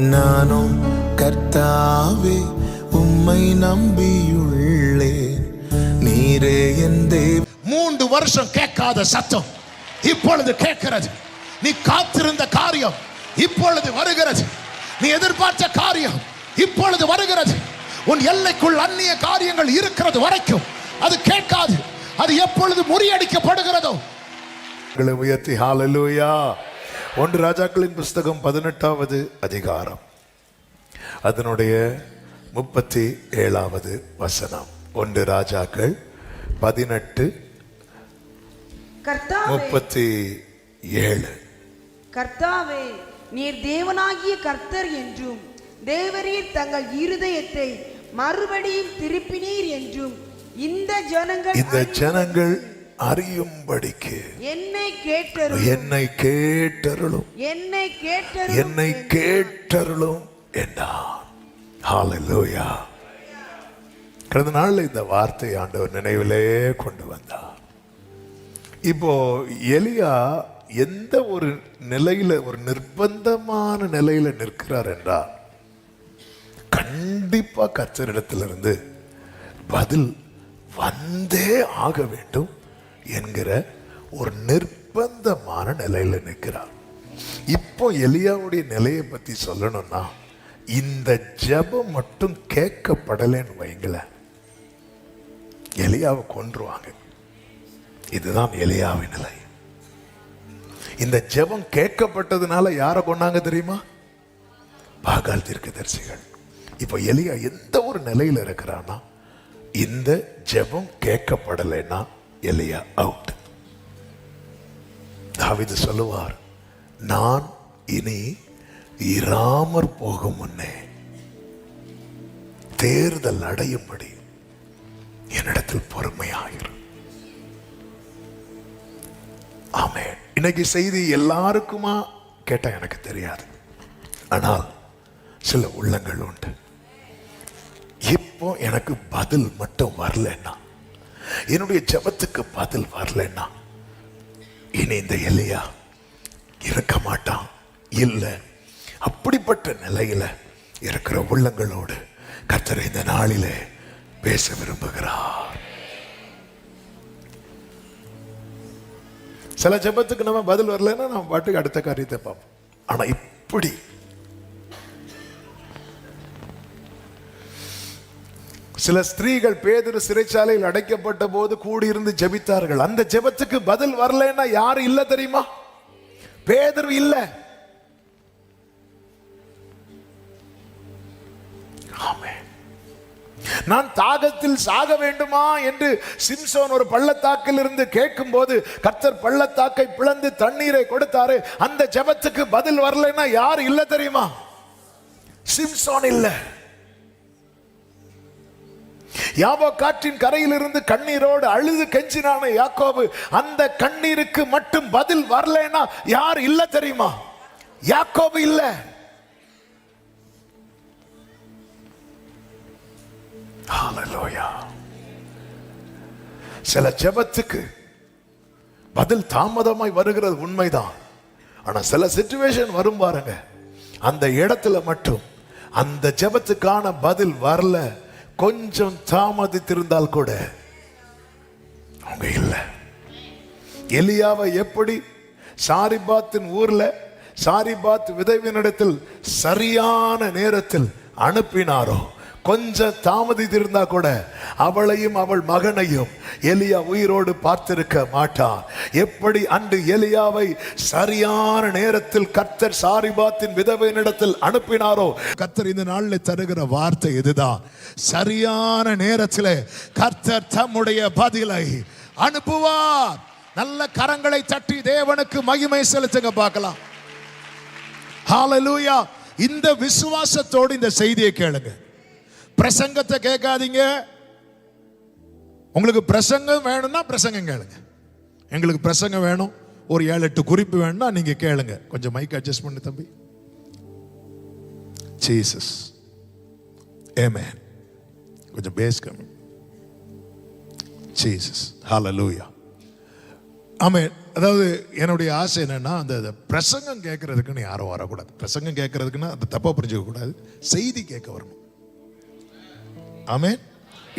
நானும் கர்த்தாவே உம்மை நம்பியுள்ளேன், நீரே என் தேவன். 3 வருஷம் கேட்காத சத்தம் இப்பொழுது கேட்கிறது. நீ காத்திருந்த காரியம் இப்பொழுது வருகிறது. நீ எதிர்பார்த்த காரியம் இப்பொழுது வருகிறது. உன் எல்லைக்குள் அந்நிய காரியங்கள் இருக்கிறது வரைக்கும் அது கேட்காது. அது எப்பொழுது முறியடிக்கப்படுகிறதோ உயர்த்தி ஹalleluya. 1 ராஜாக்களின் புஸ்தகம் 18வது அதிகாரம் அதனுடைய 37வது வசனம். 1 ராஜாக்கள் 18:37. கர்த்தாவே, நீர் தேவனாகிய கர்த்தர் என்றும் தேவரீர் தங்கள் இருதயத்தை மறுபடியும் திருப்பினீர் என்றும் இந்த ஜனங்கள் அறியும்படிக்கு என்னை கேட்டருளும் என்றார். ஹalleluya. கடந்த நாள்ல இந்த வார்த்தை ஆண்டவர் நினைவிலே கொண்டு வந்தார். இப்போ எலியா எந்த ஒரு நிலையில, ஒரு நிர்பந்தமான நிலையில நிற்கிறார் என்றால், கண்டிப்பா கர்த்தரிடத்திலிருந்து பதில் வந்தே ஆக வேண்டும் என்கிற ஒரு நிர்பந்தமான நிலையில நிற்கிறார். இப்போ எலியாவுடைய நிலையை பத்தி சொல்லணும்னா, இந்த ஜெபம் மட்டும் கேட்கப்படலைன்னு வைங்கள, எலியாவை கொன்றுவாங்க. இதுதான் எலியாவின் நிலை. இந்த ஜெபம் கேட்கப்பட்டதுனால யாரை கொண்டாங்க தெரியுமா? பாகால் தீர்க்கதரிசிகள். இப்போ எலியா எந்த ஒரு நிலையில இருக்கிறான்னா, இந்த ஜெபம் கேட்கப்படலைன்னா எலியா அவுட். தாவீது சொல்லுவார், நான் இனி இராமற் போகும் முன்னே தேர்தல் அடையும்படி என்னிடத்தில் பொறுமையாயிரு. ஆமென். இன்னைக்கு செய்தி எல்லாருக்குமா கேட்டா எனக்கு தெரியாது, ஆனால் சில உள்ளங்கள் உண்டு. இப்போ எனக்கு பதில் மட்டும் வரலன்னா, என்னுடைய ஜெபத்துக்கு பதில் வரலன்னா, இனி இந்த எலியா இருக்க மாட்டான். இல்லை, அப்படிப்பட்ட நிலையில இருக்கிற உள்ளங்களோடு கர்த்தர் இந்த நாளிலே பேச விரும்புகிறார். சில ஜெபத்துக்கு நம்ம பதில் வரலன்னா நம்ம பாட்டுக்கு அடுத்த காரியத்தை பார்ப்போம். ஆனா இப்படி சில ஸ்திரீகள் பேதுரு சிறைச்சாலையில் அடைக்கப்பட்ட போது கூடியிருந்து ஜெபித்தார்கள். அந்த ஜெபத்துக்கு பதில் வரலன்னா யாரு இல்ல தெரியுமா? பேதுரு இல்ல. ஆமென். நான் தாகத்தில் சாக வேண்டுமா என்று சிம்சோன் ஒரு பள்ளத்தாக்கில் இருந்து கேட்கும் போது கர்த்தர் பள்ளத்தாக்கை பிளந்து தண்ணீரை கொடுத்தாரு. அந்த ஜெபத்துக்கு பதில் வரலன்னா யாரு இல்ல தெரியுமா? சிம்சோன் இல்ல. யாபோக்காற்றின் கரையில் இருந்து கண்ணீரோடு அழுது கெஞ்சினான யாக்கோபு, அந்த கண்ணீருக்கு மட்டும் பதில் வரலன்னா யார் இல்ல தெரியுமா? யாக்கோபு இல்ல. ஹalleluya. சில ஜெபத்துக்கு பதில் தாமதமாய் வருகிறது உண்மைதான். ஆனா சில சிச்சுவேஷன் வரும் பாருங்க, அந்த இடத்துல மட்டும் அந்த ஜெபத்துக்கான பதில் வரல, கொஞ்சம் தாமதித்திருந்தால் கூட அவங்க இல்லை. எலியாவை எப்படி சாரிபாத்தின் ஊர்ல சாரிபாத் விதவினிடத்தில் சரியான நேரத்தில் அனுப்பினாரோ, கொஞ்சம் தாமதித்திருந்தா கூட அவளையும் அவள் மகனையும் எலியா உயிரோடு பார்த்திருக்க மாட்டான். எப்படி அன்று எலியாவை சரியான நேரத்தில் கர்த்தர் சாரிபாத்தின் விதவையினிடத்தில் அனுப்பினாரோ, கர்த்தர் இந்த நாளில் தருகிற வார்த்தை இதுதான். சரியான நேரத்தில் கர்த்தர் தம்முடைய பதிலை அனுப்புவார். நல்ல கரங்களை தட்டி தேவனுக்கு மகிமை செலுத்துங்க பார்க்கலாம். ஹalleluya. இந்த விசுவாசத்தோடு இந்த செய்தியை கேளுங்க. பிரசங்கத்தை கேட்காதீங்க. உங்களுக்கு பிரசங்கம் வேணும்னா பிரசங்கம் கேளுங்க. எங்களுக்கு பிரசங்கம் வேணும், ஒரு 7-8 குறிப்பு வேணும்னா நீங்க கேளுங்க. கொஞ்சம் மைக் அட்ஜஸ்ட் பண்ணு தம்பி. ஜீசஸ். ஆமென். கொஞ்சம் பேஸ் கம்மி. ஜீசஸ். ஹalleluya. ஆமென். அதாவது என்னுடைய ஆசை என்னன்னா, அந்த பிரசங்கம் கேட்கறதுக்குன்னு யாரும் வரக்கூடாது. பிரசங்கம் கேட்கறதுக்குன்னா அது தப்பா புரிஞ்சுக்க கூடாது, செய்தி கேட்க வரணும். ஆமென்.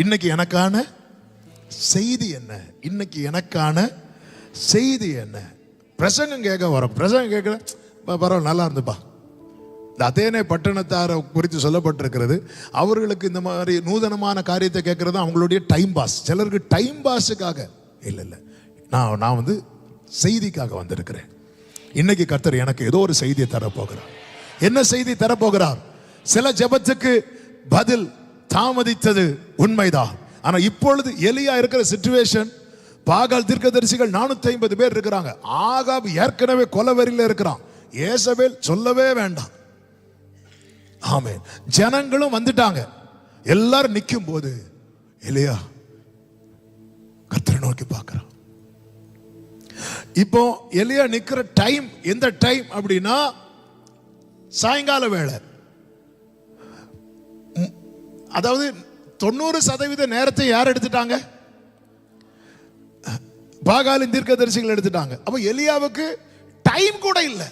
இன்னைக்கு எனக்கான செய்தி என்ன? இன்னைக்கு எனக்கான செய்தி என்ன? பிரசங்கம் கேட்க வரோம். பிரசங்கம் கேட்கல பரவாயில்ல, நல்லா இருந்துப்பா. இந்த அதேனே பட்டணத்தாரை குறித்து சொல்லப்பட்டிருக்கிறது, அவர்களுக்கு இந்த மாதிரி நூதனமான காரியத்தை கேட்கறது அவங்களுடைய டைம் பாஸ். சிலருக்கு டைம் பாஸுக்காக இல்லை, நான் வந்து செய்திக்காக வந்திருக்கிறேன். இன்னைக்கு கர்த்தர் எனக்கு ஏதோ ஒரு செய்தியை தரப்போகிறார். என்ன செய்தி தரப்போகிறார்? சில ஜெபத்துக்கு பதில் தாமதித்தது உண்மைதான். ஆனா இப்பொழுது எலியா இருக்கிற சிச்சுவேஷன், பாகால் தீர்க்கதரிசிகள் 450 பேர் இருக்கிறாங்க. ஆகாப் ஏற்கனவே கொலவெறியில இருக்கிறான். ஏசபேல் சொல்லவே வேண்டாம். ஆமென். ஜனங்களும் வந்துட்டாங்க. எல்லாரும் நிற்கும் போது எலியா கர்த்தரை நோக்கி பார்க்கிறான். இப்போ எலியா நிக்கிற டைம் எந்த டைம் அப்படின்னா, சாயங்கால வேளை. அதாவது 90% நேரத்தை யார் எடுத்துட்டாங்க? பாகாலின் தீர்க்கதரிசிகள் எடுத்துட்டாங்க. அப்ப எலியாவுக்கு டைம் கூட இல்லை,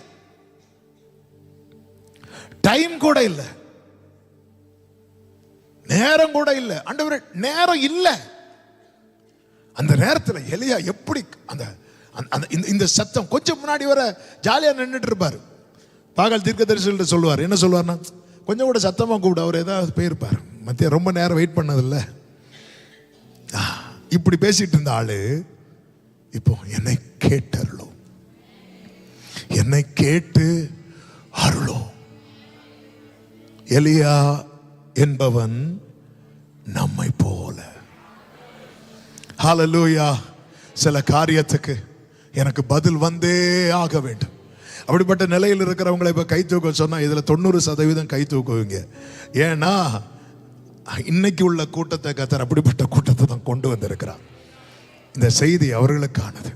டைம் கூட இல்லை, நேரம் கூட இல்லை. ஆண்டவரே நேரம் இல்லை. அந்த நேரத்தில் எலியா எப்படி இந்த சத்தம், கொஞ்சம் முன்னாடி வர ஜாலியா நின்றுட்டு இருப்பாரு. பாகால் தீர்க்கதரிசிகள் சொல்லுவார், என்ன சொல்லுவார்னா, கொஞ்சம் கூட சத்தமா கூப்பிடு, அவர் ஏதாவது போயிருப்பார். மத்திய ரொம்ப நேரம் வெயிட் பண்ணதில்லை. இப்படி பேசிட்டு இருந்த ஆளு இப்போ என்னை கேட்டருளோ, என்னை கேட்டு அருளோ. எலியா என்பவன் நம்மை போல. ஹல்லேலூயா. சில காரியத்துக்கு எனக்கு பதில் வந்தே ஆக வேண்டும். அப்படிப்பட்ட நிலையில் இருக்கிறவங்களை இப்ப கை தூக்க சொன்னா இதுல 90% கை தூக்குவீங்க. ஏன்னா இன்னைக்கு உள்ள கூட்டத்தை கர்த்தர் அப்படிப்பட்ட கூட்டத்தை தான் கொண்டு வந்திருக்கிறார். இந்த செய்தி அவர்களுக்கானது.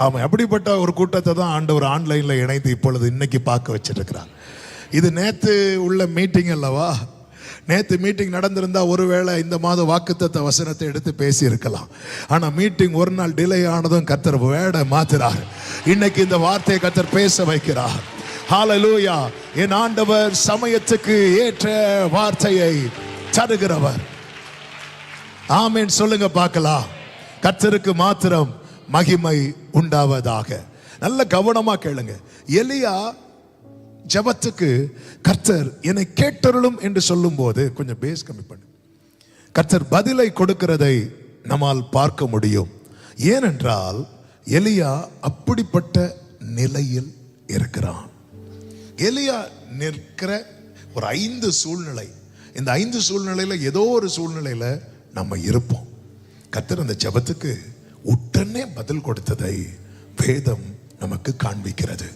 ஆமா, அப்படிப்பட்ட ஒரு கூட்டத்தை தான் ஆண்டவர் ஆன்லைன்ல இணைந்து இப்பொழுது இன்னைக்கு பார்க்க வச்சிருக்கிறார். இது நேத்து உள்ள மீட்டிங் அல்லவா? நேத்து மீட்டிங் நடந்திருந்தா ஒருவேளை இந்த மாத வாக்குத்தத்த வசனத்தை எடுத்து பேசி இருக்கலாம். ஆனா மீட்டிங் ஒரு நாள் டிலே ஆனதும் கர்த்தர் வேட மாத்துறார். இன்னைக்கு இந்த வார்த்தையை கர்த்தர் பேச வைக்கிறார். ஹல்லேலூயா. என் ஆண்டவர் சமயத்துக்கு ஏற்ற வார்த்தையை தருகிறவர். ஆமென் சொல்லுங்க பார்க்கலாம். கர்த்தருக்கு மாத்திரம் மகிமை உண்டாவதாக. நல்ல கவனமா கேளுங்க. எலியா ஜெபத்துக்கு கர்த்தர் என்னை கேட்டருளும் என்று சொல்லும் போது, கொஞ்சம் பேஸ் கம்மி பண்ணு, கர்த்தர் பதிலை கொடுக்கிறதை நம்மால் பார்க்க முடியும். ஏனென்றால் எலியா அப்படிப்பட்ட நிலையில் இருக்கிறான். எலியா நிற்கிற ஒரு 5 சூழ்நிலை. இந்த 5 சூழ்நிலையில ஏதோ ஒரு சூழ்நிலையில நம்ம இருப்போம். கர்த்தர் அந்த ஜெபத்துக்கு உடனே பதில் கொடுத்ததை வேதம் நமக்கு காண்பிக்கிறது.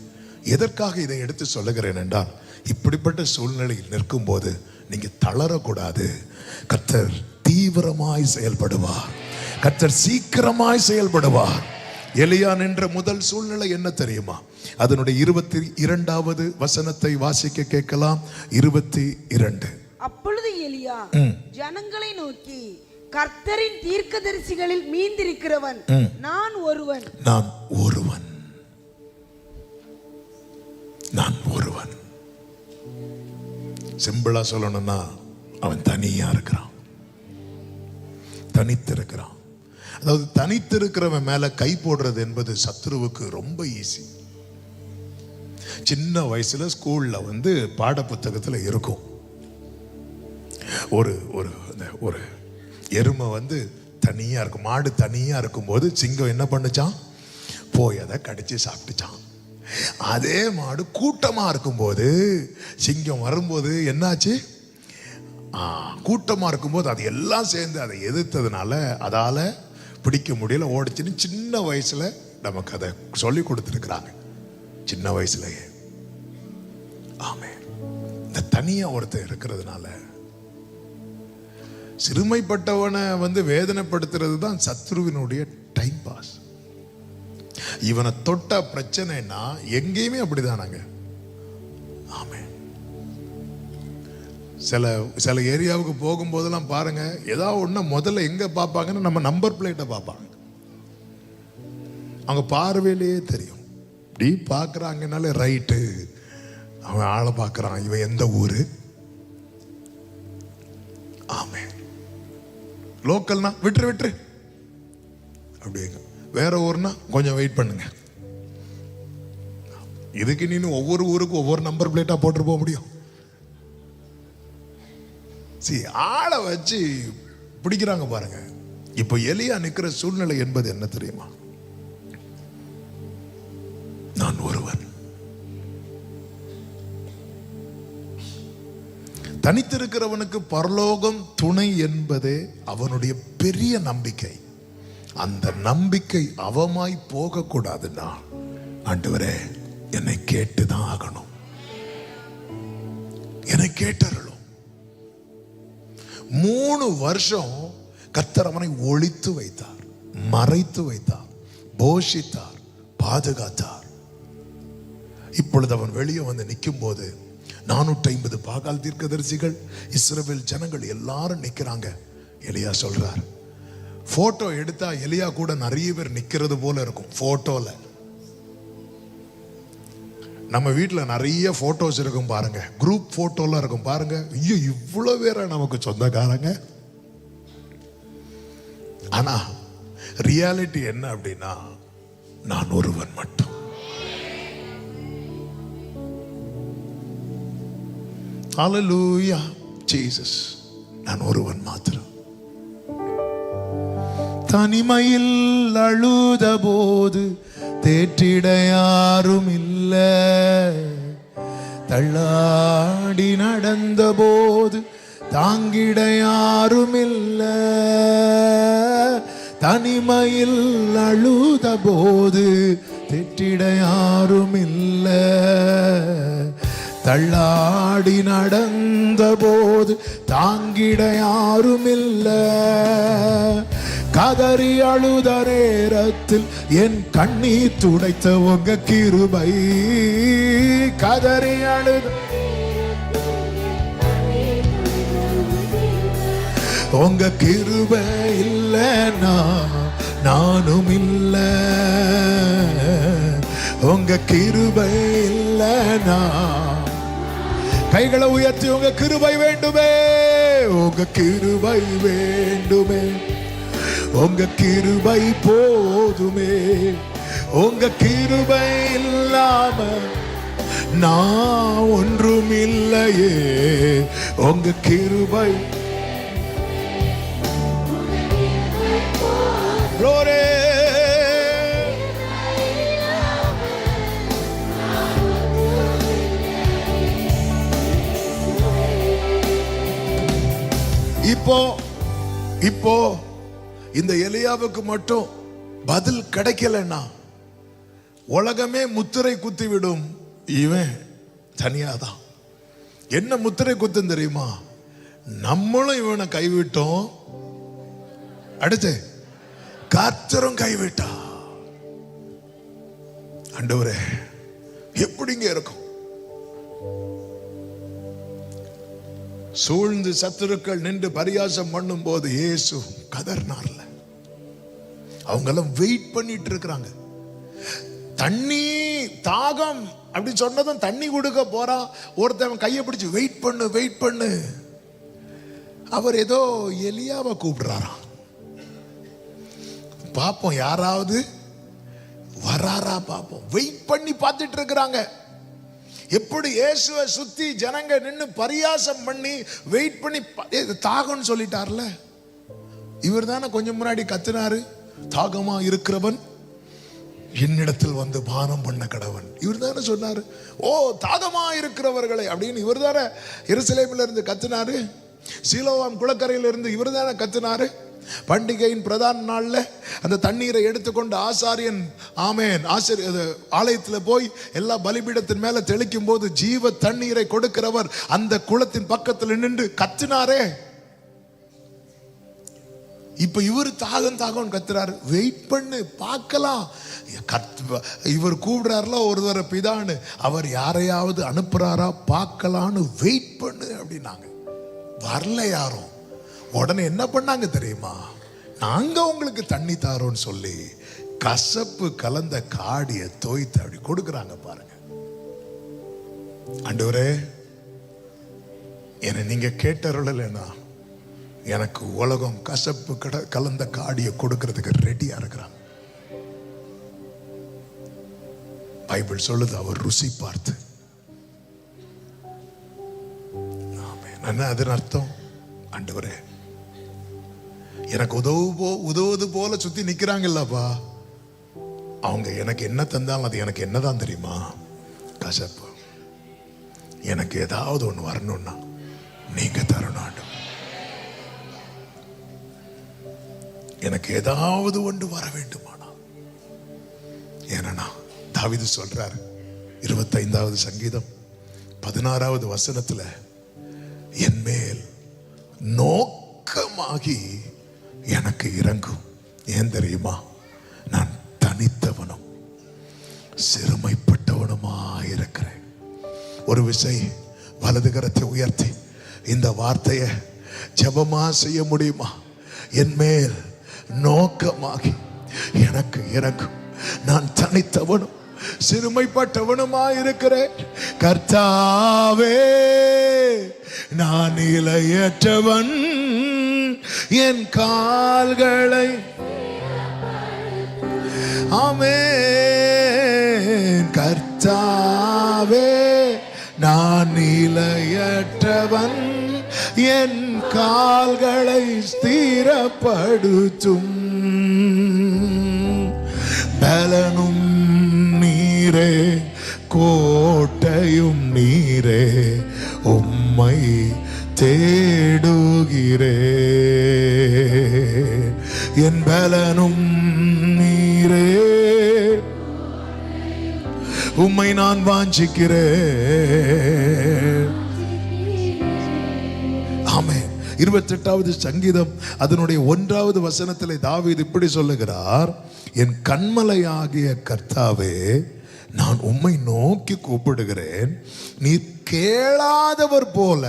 எதற்காக இதை எடுத்து சொல்லுகிறேன் என்றால், இப்படிப்பட்ட சூழ்நிலையில் நிற்கும் போது நீங்க தளரக்கூடாது. கர்த்தர் தீவிரமாய் செயல்படுவார். கர்த்தர் சீக்கிரமாய் செயல்படுவார். எலியா நின்ற முதல் சூழ்நிலை என்ன தெரியுமா? அதனுடைய 22வது வசனத்தை வாசிக்க கேட்கலாம். 22. அப்பொழுது எலியா ஜனங்களை நோக்கி, கர்த்தரின் தீர்க்கதரிசிகளில் மீந்திருக்கிறவன் நான் ஒருவன், நான் ஒருவன், நான் ஒருவன். சிம்பிளா சொல்லணும்னா அவன் தனியா இருக்கிறான், தனித்திருக்கிறான். அதாவது தனித்திருக்கிறவன் மேல கை போடுறது என்பது சத்துருவுக்கு ரொம்ப ஈஸி. சின்ன வயசுல ஸ்கூல்ல வந்து பாட புத்தகத்துல இருக்கும், ஒரு ஒரு ஒரு எருமை வந்து தனியா இருக்கும், மாடு தனியா இருக்கும் போது சிங்கம் என்ன பண்ணுச்சான்? போய் அதை கடிச்சு சாப்பிட்டுச்சான். அதே மாடு கூட்டமா இருக்கும்போது சிங்கம் வரும்போது என்னாச்சு? கூட்டமா இருக்கும்போது அது எல்லாம் சேர்ந்து அதை எதிர்த்ததுனால அதால பிடிக்க முடியல, ஓடிச்சுன்னு சின்ன வயசுல நமக்கு அதை சொல்லி கொடுத்துருக்குறாங்க, சின்ன வயசுலயே. ஆமே. இந்த தனியா ஒருத்தர் இருக்கிறதுனால சிறுமைப்பட்டவனை வந்து வேதனைப்படுத்துறது தான் சத்ருவினுடைய டைம் பாஸ். இவனை தொட்ட பிரச்சனைனா எங்கேயுமே அப்படிதானாங்க. ஆமே. சில ஏரியாவுக்கு போகும்போதெல்லாம் பாருங்க, ஏதாவது ஒண்ணு முதல்ல எங்க பார்ப்பாங்கன்னு நம்ம நம்பர் பிளேட்டை பார்ப்பாங்க. அவங்க பார்வையிலேயே தெரியும். இப்படி பார்க்குறாங்கனாலே ரைட்டு, அவன் ஆளை பார்க்குறான், இவன் எந்த ஊரு. ஆமே. லோக்கல்னா விட்டுரு அப்படிங்க. வேற ஊர்னா கொஞ்சம் வெயிட் பண்ணுங்க. இதுக்கு நீ ஒவ்வொரு ஊருக்கும் ஒவ்வொரு நம்பர் பிளேட்டா போட்டு போக முடியும்? ஆளை வச்சு பிடிக்கிறாங்க பாருங்க. இப்போ எலியா நிக்கிற சூழ்நிலை என்பது என்ன தெரியுமா? நான் ஒருவன். தனித்திருக்கிறவனுக்கு பரலோகம் துணை என்பதே அவனுடைய பெரிய நம்பிக்கை. அந்த நம்பிக்கை அவமாய் போக கூடாதுன்னா, ஆண்டவரே என்னை கேட்டுதான் ஆகணும், என்னை கேட்டருளும். 3 வருஷம் கர்த்தர் அவனை ஒளித்து வைத்தார், மறைத்து வைத்தார், போஷித்தார், பாதுகாத்தார். இப்பொழுது அவன் வெளியே வந்து நிற்கும் போது 450 பாகால் தீர்க்கதரிசிகள், இஸ்ரவேல் ஜனங்கள் எல்லாரும் நிக்கிறாங்க. எலியா சொல்றார், போட்டோ எடுத்தா எலியா கூட நிறைய பேர் நிக்கிறது போல இருக்கும். போட்டோல நம்ம வீட்டில் நிறைய போட்டோஸ் இருக்கும் பாருங்க, குரூப் போட்டோலாம் இருக்கும் பாருங்க. ஐயோ இவ்வளவு பேர நமக்கு சொந்தக்காரங்க. ஆனா ரியாலிட்டி என்ன அப்படின்னா, நான் ஒருவன் மட்டும். ஹல்லேலூயா ஜீசஸ். நான் ஒருவன் மாத்திரம். தனிமையில் அழுத போது தேற்றிட யாரும் இல்ல, தள்ளாடி நடந்த போது தாங்கிட யாரும் இல்ல. தனிமையில் அழுத போது தேற்றிட யாரும் இல்ல, தள்ளாடி நடந்த போது தாங்கிட யாரும் இல்ல. கதறி அழுத நேரத்தில் என் கண்ணீர் துடைத்த உங்க கிருபை. கதறி அழுத உங்க கிருபை இல்லைன்னா நானும் இல்ல. உங்க கிருபை இல்லைன்னா. கைகளை உயர்த்தி உங்க கிருபை வேண்டுமே, உங்க கிருபை வேண்டுமே, உங்க கிருபை போதுமே. உங்க கிருபை இல்லாம நான் ஒன்றும் இல்லையே. உங்க கிருபை glory. இப்போ இந்த எலியாவுக்கு மட்டும் பதில் கிடைக்கலன்னா உலகமே முத்திரை குத்தி விடும். இவன் தனியாதான். என்ன முத்திரை குத்தும் தெரியுமா? நம்மளும் இவனை கைவிட்டோம், அடுத்து கர்த்தரும் கைவிட்டா. ஆண்டவரே எப்படிங்க இருக்கும்? சூழ்ந்து சத்துருக்கள் நின்று பரியாசம் பண்ணும் போது இயேசு கதர்னார்ல. அவங்க எல்லாம் வெயிட் பண்ணிட்டு இருக்கிறாங்க. தண்ணி தாகம் அப்படி சொன்னதும் தண்ணி கொடுக்க போறான். ஒருத்தன் கையை பிடிச்சு வெயிட் பண்ணு வெயிட் பண்ணு. அவர் ஏதோ எலியாவை கூப்பிடுறாராம். பாப்போம் யாராவது வராரா பாப்போம். வெயிட் பண்ணி பார்த்துட்டு இருக்கிறாங்க. எப்படி இயேசுவை சுத்தி ஜனங்க நின்று பரியாசம் பண்ணி வெயிட் பண்ணி தாகம்னு சொல்லிட்டார்ல. இவர் தானே கொஞ்சம் முன்னாடி கத்துனாரு, தாகமா இருக்கிறவன் என்னிடத்தில் வந்து பானம் பண்ண கடவன். இவர் தானே சொன்னாரு, ஓ தாகமா இருக்கிறவர்களை அப்படின்னு. இவர் தானே எருசலேமில் இருந்து கத்துனாரு. சீலோவாம் குளக்கரையில இருந்து இவர் தானே கத்துனாரு. பண்டிகையின் பிரதான நாள்ல அந்த தண்ணீரை எடுத்துக்கொண்டு ஆசாரியன் ஆமேன் ஆலயத்தில் போய் எல்லா பலிபீடத்தின் மேல தெளிக்கும் போது ஜீவ தண்ணீரை கொடுக்கிறவர் அந்த குளத்தின் பக்கத்தில் நின்று கத்தினாரே. இப்ப இவர் தாகம் தாகம் கத்துறாரு. வெயிட் பண்ணு பார்க்கலாம். இவர் கூப்பிடுறாருல ஒருவர பிதான்னு, அவர் யாரையாவது அனுப்புறாரா பார்க்கலான்னு வெயிட் பண்ணு அப்படின்னாங்க. வரல யாரும். உடனே என்ன பண்ணாங்க தெரியுமா? நாங்க உங்களுக்கு தண்ணி தாரோன்னு சொல்லி கசப்பு கலந்த காடியை தோய்த்து அப்படி கொடுக்குறாங்க பாருங்க. ஆண்டவரே, என்னை நீங்க கேட்டருளலைன்னா எனக்கு உலகம் கசப்பு கலந்த காடியை கொடுக்கறதுக்கு ரெடியா இருக்கிறாங்க. பைபிள் சொல்லுது, அவர் ருசி பார்த்து. என்ன அதன் அர்த்தம்? ஆண்டவரே, எனக்கு உதவுவது போல சுத்தி நிக்கிறாங்கல்லப்பா, அவங்க எனக்கு என்ன தந்தாலும் அது எனக்கு என்னதான் தெரியுமா? கசப்பு. எனக்கு ஏதாவது ஒண்ணு வரணும்னா நீங்க தரணும். எனக்கு ஏதாவது ஒன்று வர வேண்டுமானா, ஏன்னா தாவீது சொல்றாரு 25வது சங்கீதம் 16வது வசனத்துல, என் மேல் நோக்கமாகி எனக்கு இறங்கும். ஏன் தெரியுமா? நான் தனித்தவனும் சிறுமைப்பட்டவனுமா இருக்கிறேன். ஒரு விசை வலது கரத்தை உயர்த்தி இந்த வார்த்தையை ஜெபமா செய்ய முடியுமா? என் மேல் நோக்கமாகி எனக்கு இறங்கும். நான் தனித்தவனும் சிறுமைப்பட்டவனுமா இருக்கிறேன். கர்த்தாவே, நான் நிலையற்றவன், என் கால்களை ஆமென். கர்த்தாவே, நான் நிலையற்றவன், என் கால்களை ஸ்திரப்படுத்தும். பலனும் நீரே, கோட்டையும் நீரே, உம்மை தேடுகிறே. என் பலனும் நீரே, உம்மை நான் வாஞ்சிக்கிறேன். ஆமென். 28வது சங்கீதம் அதனுடைய 1வது வசனத்திலே தாவீது இப்படி சொல்லுகிறார், என் கண்மலையாகிய கர்த்தாவே, நான் உம்மை நோக்கி கூப்பிடுகிறேன், நீர் கேளாதவர் போல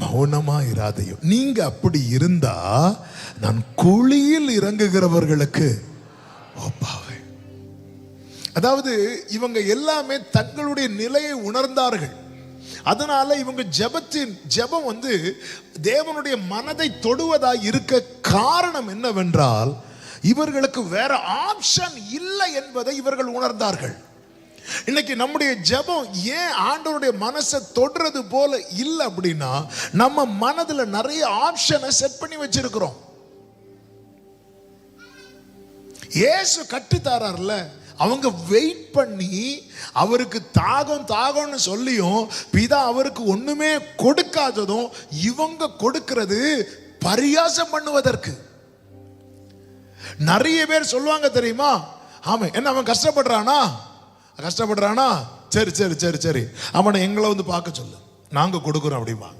மௌனமா இராதையும். நீங்க அப்படி இருந்தா நான் குழியில் இறங்குகிறவர்களுக்கு ஒப்பாவேன். அதாவது இவங்க எல்லாமே தங்களுடைய நிலையை உணர்ந்தார்கள். அதனால இவங்க ஜெபம் வந்து தேவனுடைய மனதை தொடுவதாய் இருக்க காரணம் என்னவென்றால், இவர்களுக்கு வேற ஆப்ஷன் இல்லை என்பதை இவர்கள் உணர்ந்தார்கள். இன்னைக்கு நம்முடைய ஜெபம் ஏன் ஆண்டவருடைய மனசை தொடுறது போல இல்லை அப்படின்னா, நம்ம மனதுல நிறைய ஆப்ஷனை செட் பண்ணி வச்சிருக்கிறோம். இயேசு கற்றுத்தாரார்ல, அவங்க வெயிட் பண்ணி அவருக்கு தாகம்னு சொல்லியும் பிதா அவருக்கு ஒண்ணுமே கொடுக்காததும் இவங்க கொடுக்கிறது பரியாசம் பண்ணுவதற்கு. நிறைய பேர் சொல்லுவாங்க தெரியுமா, ஆமா என்ன அவன் கஷ்டப்படுறானா, சரி சரி சரி சரி அவனை எங்களை வந்து பார்க்க சொல்லு, நாங்க கொடுக்குறோம் அப்படிமா.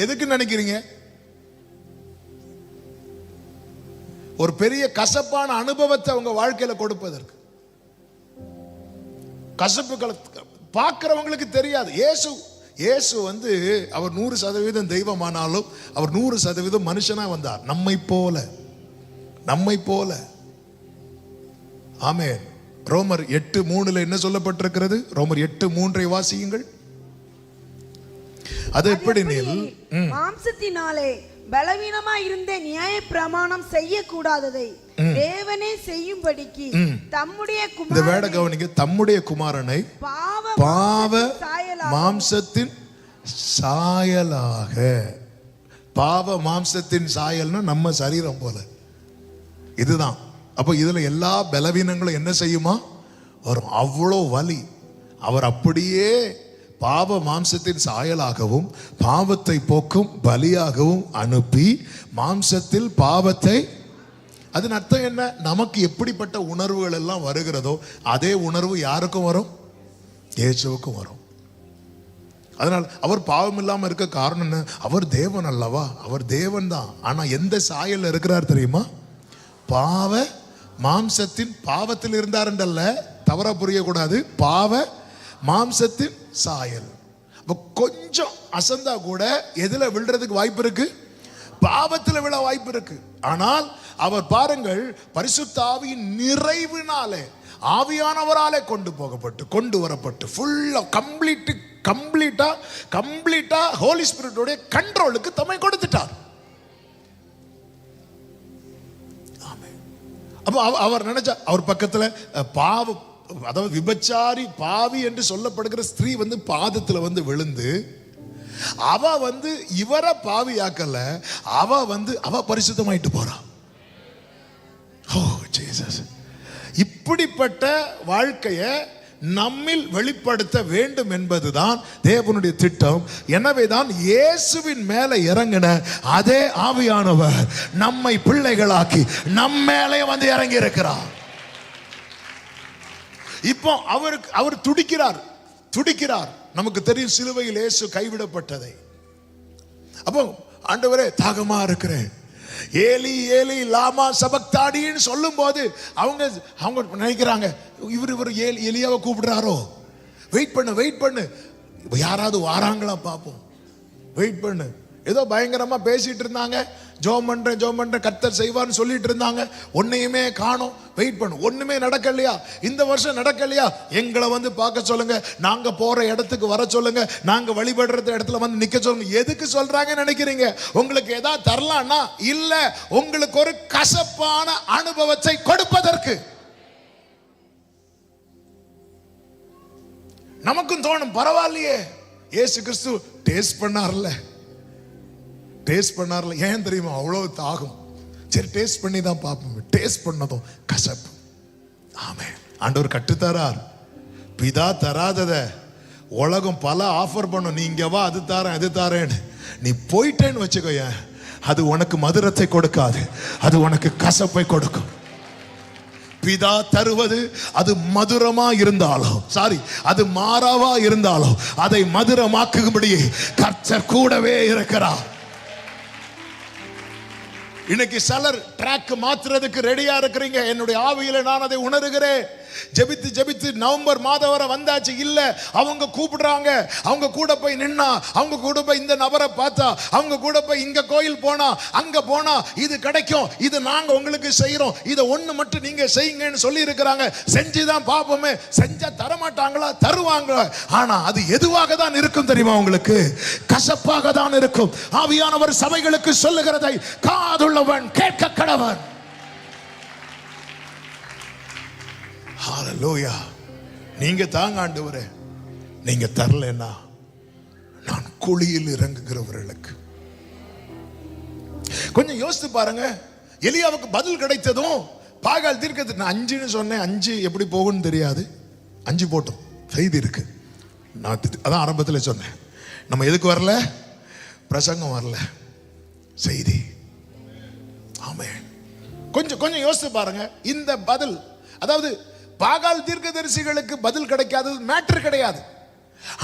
எதுக்கு நினைக்கிறீங்க? ஒரு பெரிய கசப்பான அனுபவத்தை அவங்க வாழ்க்கையில கொடுப்பதற்கு. கசப்புகளை பார்க்கிறவங்களுக்கு தெரியாது. இயேசு வந்து அவர் 100% தெய்வமானாலும் அவர் 100% மனுஷனா வந்தார், நம்மை போல. ஆமென். ரோமர் 8:3 என்ன சொல்லப்பட்டிருக்கிறது? ரோமர் 8:3 வாசியுங்கள். அது எப்படி? மாம்சத்தினாலே பலவீனமாய் இருந்த நியாய பிரமாணம் செய்யக்கூடாததை தேவனே செய்யும்படிக்கு தம்முடைய இந்த வேட கவனிங்க, தம்முடைய குமாரனை பாவ மாம்சத்தின் சாயலாக. பாவ மாம்சத்தின் சாயல்னா நம்ம சரீரம் போல இதுதான். அப்ப இதுல எல்லா பலவீனங்களும் என்ன செய்யுமா வரும். அவ்வளோ வலி. அவர் அப்படியே பாவ மாம்சத்தின் சாயலாகவும் பாவத்தை போக்கும் பலியாகவும் அனுப்பி மாம்சத்தில் பாவத்தை. அதன் அர்த்தம் என்ன? நமக்கு எப்படிப்பட்ட உணர்வுகள் எல்லாம் வருகிறதோ அதே உணர்வு யாருக்கும் வரும்? இயேசுவுக்கும் வரும். அதனால் அவர் பாவம் இல்லாம இருக்க காரணம் என்ன? அவர் தேவன் அல்லவா, அவர் தேவன் தான். ஆனா எந்த சாயல் இருக்கிறார் தெரியுமா? பாவ மாம்சத்தின் பாவத்தில் இருந்தார் என்றல்ல, தவறா புரியக்கூடாது. பாவ மாம்சத்தின் சாயல். கொஞ்சம் அசந்தா கூட எதுல விழுறதுக்கு வாய்ப்பு இருக்கு? பாவத்தில் விழ வாய்ப்பு இருக்கு. ஆனால் அவர் பாருங்கள், பரிசுத்த ஆவியின் நிறைவினாலே, ஆவியானவராலே கொண்டு வரப்பட்டு ஃபுல்லா கம்ப்ளீட்டா ஹோலி ஸ்பிரிட்டோட கண்ட்ரோலுக்கு தம்மை கொடுத்துட்டார். அப்போ அவர் நினைச்சா, அவர் பக்கத்துல பாவம், அதாவது விபச்சாரி பாவி என்று சொல்லப்படுகிற ஸ்திரீ பாதத்துல விழுந்து, அவ இவரை பாவியாக்கல, அவ பரிசுத்தமாயிட்டு போறான். ஓ ஜீசஸ், இப்படிப்பட்ட வாழ்க்கையை நம்மில் வெளிப்படுத்த வேண்டும் என்பதுதான் தேவனுடைய திட்டம். எனவேதான் இயேசுவின் மேல இறங்கின அதே ஆவியானவர் நம்மை பிள்ளைகளாக்கி நம்ம மேலே இறங்கி இருக்கிறார். இப்போ அவர் துடிக்கிறார். நமக்கு தெரியும் சிலுவையில் இயேசு கைவிடப்பட்டதை. அப்போ ஆண்டவரே தாகமா இருக்கிறேன், ஏலி ஏலி லாமா சபக்தாடின்னு சொல்லும் போது அவங்க நினைக்கிறாங்க, இவர் எலியாவை கூப்பிடுறாரோ, வெயிட் பண்ணு யாராவது வாராங்களா பாப்போம், வெயிட் பண்ணு. ஏதோ பயங்கரமா பேசிட்டு இருந்தாங்க, ஜோம் பண்றேன் கர்த்தர் செய்வார்னு சொல்லிட்டு இருந்தாங்க. ஒன்னையுமே காணோம். வெயிட் பண்ணு, ஒண்ணுமே நடக்கலையா, இந்த வருஷம் நடக்கலையா, எங்களை பார்க்க சொல்லுங்க, நாங்க போற இடத்துக்கு வர சொல்லுங்க, நாங்க வழிபடுற இடத்துல நிக்க சொல்லுங்க. எதுக்கு சொல்றாங்கன்னு நினைக்கிறீங்க? உங்களுக்கு ஏதாவது தரலாம்னா இல்ல, உங்களுக்கு ஒரு கசப்பான அனுபவத்தை கொடுப்பதற்கு. நமக்கும் தோணும், பரவாயில்லையே, இயேசு கிறிஸ்து டேஸ்ட் பண்ணார்ல. ஏன் தெரியுமா? அவ்வளவு தாகம். சரி டேஸ்ட் பண்ணி தான் பார்ப்போம். டேஸ்ட் பண்ணதும் கசப்பு. ஆமே, ஆண்டவர் கட்டுத்தரார். பிதா தராதத உலகம் பல ஆஃபர் பண்ணும், நீங்க வா அது தாரேன்னு. நீ போயிட்டேன்னு வச்சுக்கோய, அது உனக்கு மதுரத்தை கொடுக்காது, அது உனக்கு கசப்பை கொடுக்கும். பிதா தருவது அது மதுரமா இருந்தாலும், அது மாறாவா இருந்தாலும், அதை மதுரமாக்கும்படி கர்த்தர் கூடவே இருக்கிறார். இன்னைக்கு சிலர் ட்ராக் மாத்துறதுக்கு ரெடியா இருக்கிறீங்க. என்னுடைய ஆவியில நான் அதை உணர்கிறேன். ஜெபித்து நவம்பர் மாதம் வரை வந்தாச்சு. இல்ல, அவங்க கூப்பிடுறாங்க, அவங்க கூட போய் நின்னா, அவங்க கூட போய் இந்த நபரை பார்த்தா, அவங்க கூட போய் இங்க கோயில் போனா, அங்க போனா இது கிடைக்கும், இது நாங்க உங்களுக்கு செய்யறோம், இதை ஒண்ணு மட்டும் நீங்க செய்யுங்கன்னு சொல்லி இருக்கிறாங்க. செஞ்சுதான் பார்ப்போமே. செஞ்சா தரமாட்டாங்களா? தருவாங்க. ஆனா அது எதுவாக தான் இருக்கும் தெரியுமா உங்களுக்கு? கசப்பாக தான் இருக்கும். ஆவியானவர் சபைகளுக்கு சொல்லுகிறதை காதுள்ளவன் கேட்க கடவன். ஹalleluya. நீங்க தாங்க ஆண்டவரே, நீங்க தரலன்னா நான் குழியில் இறங்குகிறவர்களுக்கு. கொஞ்சம் யோசித்து பாருங்க. எலியாவுக்கு பதில் கிடைத்ததும் பாகால் தீர்க்கதரிசி, நான் 5ன்னு சொன்னேன், 5 எப்படி போகும்னு தெரியாது, 5 போட்டோம். செய்தி இருக்கு. நான் அதான் ஆரம்பத்தில் சொன்னேன். நம்ம எதுக்கு வரல? பிரசங்கம் வரல, செய்தி. ஆமென். கொஞ்சம் யோசித்து பாருங்க. இந்த பதில், அதாவது பாகால் தீர்க்கதரிசிகளுக்கு பதில் கிடைக்காதது மேட்டர் கிடையாது.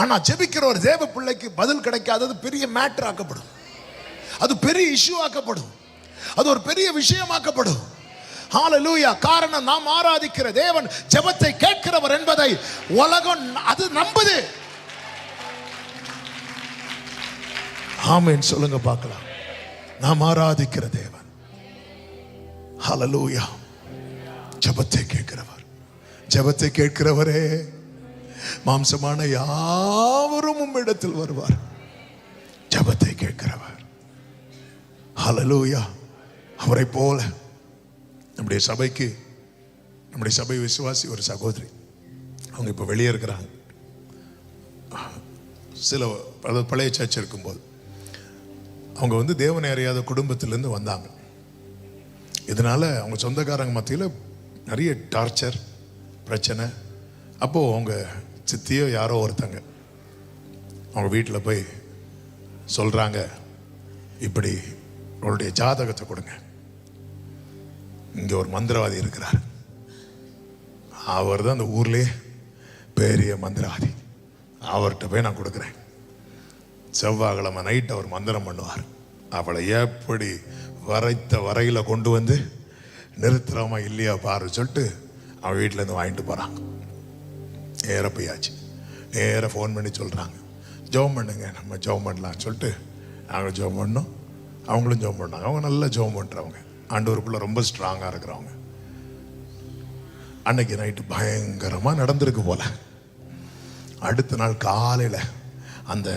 ஆனா ஜெபிக்கிற ஒரு தேவ பிள்ளைக்கு பதில் கிடைக்காதது பெரிய மேட்டர் ஆக்கப்படும். அது பெரிய இஷ்யூ ஆக்கப்படும். அது ஒரு பெரிய விஷயமாக்கப்படும். ஹalleluya. காரணம், நாம் ஆராதிக்கிற தேவன் ஜெபத்தை கேட்கிறவர் என்பதை உலகம் அது நம்புது. ஆமென் சொல்லுங்க பார்க்கலாம். நாம் ஆராதிக்கிற தேவன், ஹalleluya, ஜெபத்தை கேட்கிறவர். ஜெபத்தை கேட்கிறவரே, மாம்சமான யாவரும் உம்மிடத்தில் வருவார். ஜெபத்தை கேட்கிறவர், ஹalleluya. அவரை போல நம்முடைய சபை விசுவாசி ஒரு சகோதரி, அவங்க இப்ப வெளியே இருக்கிறாங்க. சில பழைய சர்ச் இருக்கும்போது அவங்க தேவனை அறியாத குடும்பத்திலிருந்து வந்தாங்க. இதனால அவங்க சொந்தக்காரங்க மத்தியில் நிறைய டார்ச்சர், பிரச்சனை. அப்போது அவங்க சித்தியோ யாரோ ஒருத்தங்க அவங்க வீட்டில் போய் சொல்கிறாங்க, இப்படி அவருடைய ஜாதகத்தை கொடுங்க, இங்கே ஒரு மந்திரவாதி இருக்கிறார், அவர் தான் அந்த ஊர்லேயே பெரிய மந்திரவாதி, அவர்கிட்ட போய் நான் கொடுக்குறேன், செவ்வாய்க்கிழமை நைட் அவர் மந்திரம் பண்ணுவார், அவளை எப்படி வரையில் கொண்டு வந்து நிறுத்துறோமா இல்லையா பாரு சொல்லிட்டு அவன் வீட்டிலேருந்து வாங்கிட்டு போகிறாங்க. நேராக போயாச்சு. நேராக ஃபோன் பண்ணி சொல்கிறாங்க, ஜெபம் பண்ணுங்க, நம்ம ஜெபம் பண்ணலான்னு சொல்லிட்டு நாங்கள் ஜெபம் பண்ணோம். அவங்களும் ஜெபம் பண்ணாங்க. அவங்க நல்லா ஜெபம் பண்ணுறவங்க, ஆண்டவருக்குள்ள ரொம்ப ஸ்ட்ராங்காக இருக்கிறவங்க. அன்னைக்கு நைட்டு பயங்கரமாக நடந்திருக்கு போல. அடுத்த நாள் காலையில் அந்த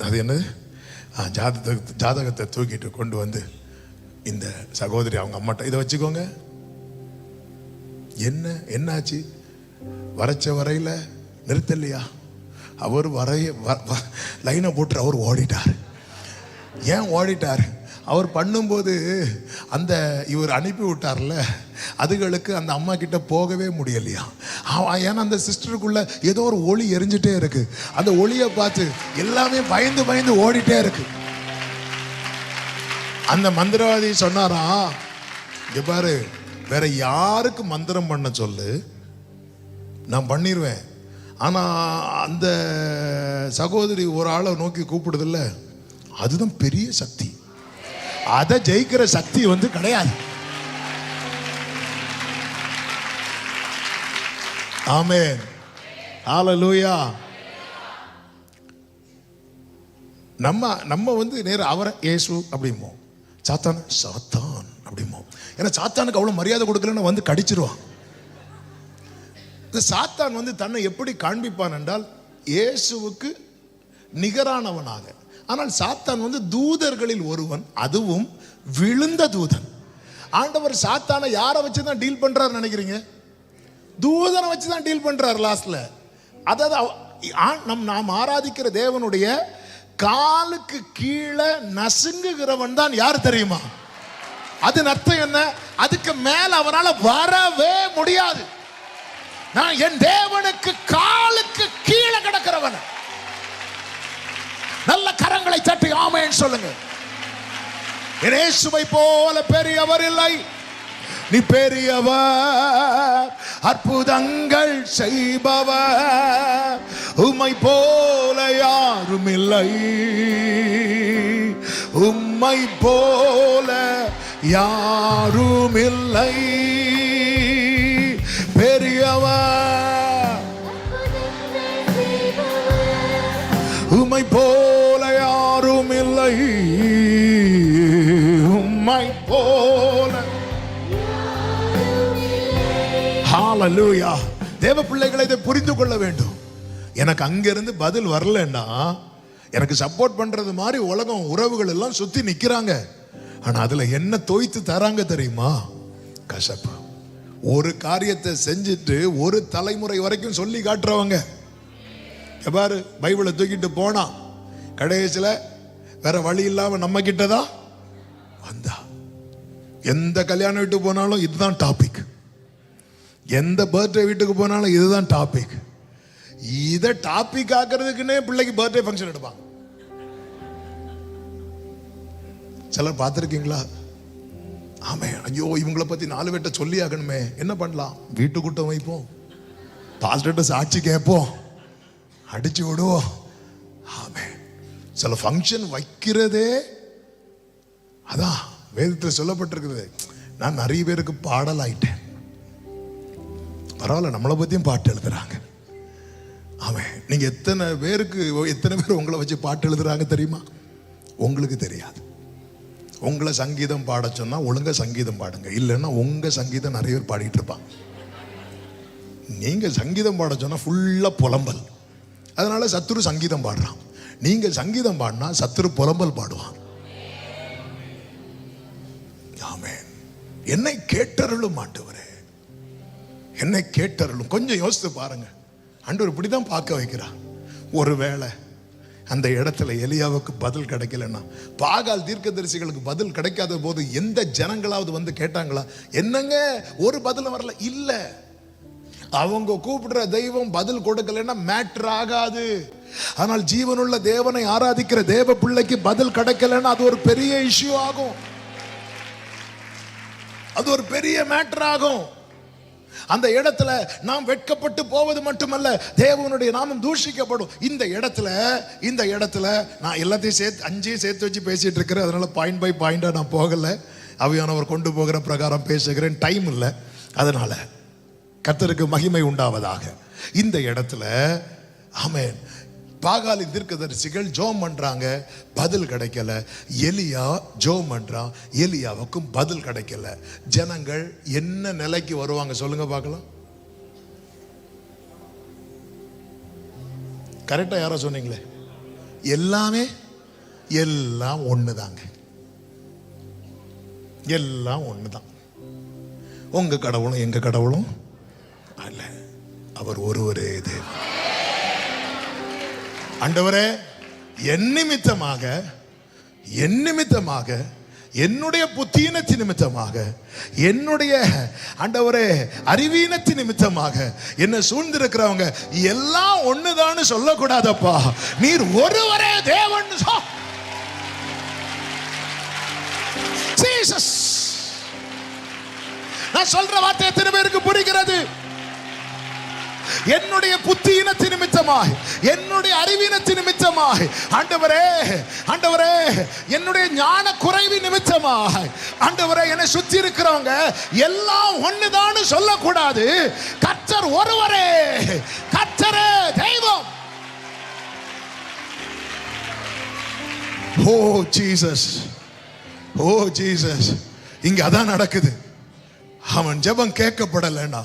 அது என்னது ஜாதகத்தை தூக்கிட்டு கொண்டு வந்து இந்த சகோதரி அவங்க அம்மாட்ட, இதை வச்சுக்கோங்க. என்னாச்சு? வரைச்ச வரையில நிறுத்தலையா? அவர் லைனை போட்டு அவர் ஓடிட்டார். ஏன் ஓடிட்டார்? அவர் பண்ணும்போது அந்த இவர் அனுப்பி விட்டார்ல, அதுகளுக்கு அந்த அம்மா கிட்ட போகவே முடியலையா? ஏன்னா அந்த சிஸ்டருக்குள்ள ஏதோ ஒரு ஒளி எரிஞ்சிட்டே இருக்கு. அந்த ஒளியை பார்த்து எல்லாமே பயந்து பயந்து ஓடிட்டே இருக்கு. அந்த மந்திரவாதி சொன்னாரா, இங்க பாரு, வேற யாருக்கு மந்திரம் பண்ண சொல்லு, நான் பண்ணிடுவேன். ஆனா அந்த சகோதரி ஒரு ஆளை நோக்கி கூப்பிடுதில்ல, அதுதான் பெரிய சக்தி. அதை ஜெயிக்கிற சக்தி கிடையாது. ஆமென், ஹல்லேலூயா. நம்ம நேர அவரை இயேசு அப்படிமோ, சாத்தான் சாத்தான் அப்படிமோ. ஏன்னா சாத்தானுக்கு அவ்வளவு மரியாதை கொடுக்கலன்னு கடிச்சிருவான். சாத்தான் தன்னை எப்படி காண்பிப்பான் என்றால் இயேசுவுக்கு நிகரானவனாக. ஆனால் சாத்தான் தூதர்களில் ஒருவன், அதுவும் விழுந்த தூதன். ஆண்டவர் சாத்தானை யாரை வச்சுதான் டீல் பண்றாரு நினைக்கிறீங்க? தூதனை வச்சுதான் டீல் பண்றாரு லாஸ்ட்ல. அதாவது நாம் ஆராதிக்கிற தேவனுடைய காலுக்கு கீழே நசுங்குகிறவன் தான் யார் தெரியுமா? அது அர்த்தம் என்ன? அதுக்கு மேல அவனால வரவே முடியாது. நான் என் தேவனுக்கு காலுக்கு கீழே கிடக்கிறவன். நல்ல கரங்களை தட்டி ஆமென் சொல்லுங்க. இயேசுவை போல பெரியவர் இல்லை. நீ பெரியவர், அற்புதங்கள் செய்பவர், உம்மை போல யாரும் இல்லை. உம்மை போல யாரும் இல்லை. பெரியவர், உம்மை போல யாரும் இல்லை. உம்மை போல. ஹல்லேலூயா. தேவ பிள்ளைகளை இதை புரிந்து கொள்ள வேண்டும். எனக்கு அங்கிருந்து பதில் வரலன்னா, எனக்கு சப்போர்ட் பண்றது மாதிரி உலகம் உறவுகள் எல்லாம் சுத்தி நிக்கிறாங்க. ஆனா அதுல என்ன தோய்த்து தராங்க தெரியுமா? கசப்பு. ஒரு காரியத்தை செஞ்சுட்டு ஒரு தலைமுறை வரைக்கும் சொல்லி காட்டுறவங்க. பாரு, பைபிளை தூக்கிட்டு போனா கடைசியில வேற வழி இல்லாம நம்ம கிட்டதான் வந்தா. எந்த கல்யாண வீட்டுக்கு போனாலும் இதுதான் டாபிக். எந்த பர்த்டே வீட்டுக்கு போனாலும் இதுதான் டாபிக். இதை டாபிக் ஆக்குறதுக்குன்னே பிள்ளைக்கு பர்த்டே ஃபங்க்ஷன் எடுப்பாங்க. சிலர் பார்த்துருக்கீங்களா? ஆமே, ஐயோ இவங்களை பத்தி 4 பேர்ட்ட சொல்லி ஆகணுமே, என்ன பண்ணலாம்? வீட்டுக்கூட்டம் வைப்போம், பாஸ்டர்ட்ட சாட்சி கேட்போம், அடிச்சு விடுவோம். ஆமே, சில ஃபங்க்ஷன் வைக்கிறதே அதான் வேதத்தில் சொல்லப்பட்டிருக்கிறது. நான் நிறைய பேருக்கு பாடல் ஆயிட்டேன். பரவாயில்ல, நம்மளை பத்தியும் பாட்டு எழுதுறாங்க. ஆமே, நீங்க எத்தனை பேர் உங்களை வச்சு பாட்டு எழுதுறாங்க தெரியுமா? உங்களுக்கு தெரியாது. உங்களை சங்கீதம் பாட சொன்னா ஒழுங்கா சங்கீதம் பாடுங்க, இல்லைன்னா உங்க சங்கீதம் நிறைய பேர் பாடிட்டு இருப்பாங்க. நீங்க சங்கீதம் பாட சொன்னா ஃபுல்லா புலம்பல். அதனால சத்துரு சங்கீதம் பாடுறான். நீங்க சங்கீதம் பாடினா சத்துரு புலம்பல் பாடுவான். ஆமென். என்னை கேட்டருளும் ஆண்டவரே, என்னை கேட்டருளும். கொஞ்சம் யோசித்து பாருங்க. ஆண்டவர் இப்படிதான் பார்க்க வைக்கிறார். ஒருவேளை அந்த இடத்துல எலியாவுக்கு பதில் கிடைக்கலன்னா, பாகால் தீர்க்கதரிசிகளுக்கு பதில் கிடைக்காத போது எந்த ஜனங்களாவது கேட்டாங்களா? என்னங்க ஒரு பதில் வரல? இல்ல, அவங்க கூப்பிடுற தெய்வம் பதில் கொடுக்கலன்னா மேட்டர் ஆகாது. ஆனால் ஜீவனுள்ள தேவனை ஆராதிக்கிற தேவ பிள்ளைக்கு பதில் கிடைக்கலன்னா அது ஒரு பெரிய இஷ்யூ ஆகும். அது ஒரு பெரிய மேட்டர் ஆகும். அந்த இடத்துல நாம் வெட்கப்பட்டு போவது மட்டுமல்ல, தேவனுடைய நாமம் தூஷிக்கப்படும். இந்த இடத்துல நான் எல்லாத்தையும் சேர்த்து 5 சேர்த்து வச்சு பேசிட்டு இருக்கிறேன். அதனால பாயிண்ட் பை பாயிண்டா நான் போகல. ஆவியானவர் கொண்டு போகிற பிரகாரம் பேசுகிறேன். டைம் இல்லை. அதனால கர்த்தருக்கு மகிமை உண்டாவதாக. இந்த இடத்துல ஆமென், பாகாலின் தீர்க்கதரிசிகள் ஜோம் பண்றாங்க, பதில் கிடைக்கல. எலியா ஜோம் பண்றான், எலியாவுக்கும் பதில் கிடைக்கல. ஜனங்கள் என்ன நிலைக்கு வருவாங்க சொல்லுங்க பார்க்கலாம்? கரெக்டா யாரோ சொன்னீங்களே, எல்லாம் ஒண்ணுதாங்க, எல்லாம் ஒண்ணுதான். உங்க கடவுளும் எங்க கடவுளும் அல்ல, அவர் ஒருவரே தேவன். ஆண்டவரே, என் நிமித்தமாக என்னுடைய புத்தீனத்தின் நிமித்தமாக, என்னுடைய ஆண்டவரே அறிவீனத்தின் நிமித்தமாக என்ன சூழ்ந்திருக்கிறவங்க எல்லாம் ஒண்ணுதான்னு சொல்லக்கூடாதப்பா. நீர் ஒருவரே தேவன். ஜீசஸ். நான் சொல்ற வார்த்தை எத்தனை பேருக்கு புரிகிறது? என்னுடைய புத்தியினத்தின் நிமித்தமாய், என்னுடைய அறிவினத்தின் நிமித்தமாய், ஆண்டவரே என்னுடைய ஞான குறைவு நிமித்தமாய், ஆண்டவரே என்னை சுத்தி இருக்கிறவங்க எல்லாம் ஒண்ணுதான் சொல்லக்கூடாது. கர்த்தர் ஒருவரே, கர்த்தரே தெய்வம். ஓ ஜீசஸ், ஓ ஜீசஸ். இங்க அதான் நடக்குது. அவன் ஜெபம் கேட்கப்படலைன்னா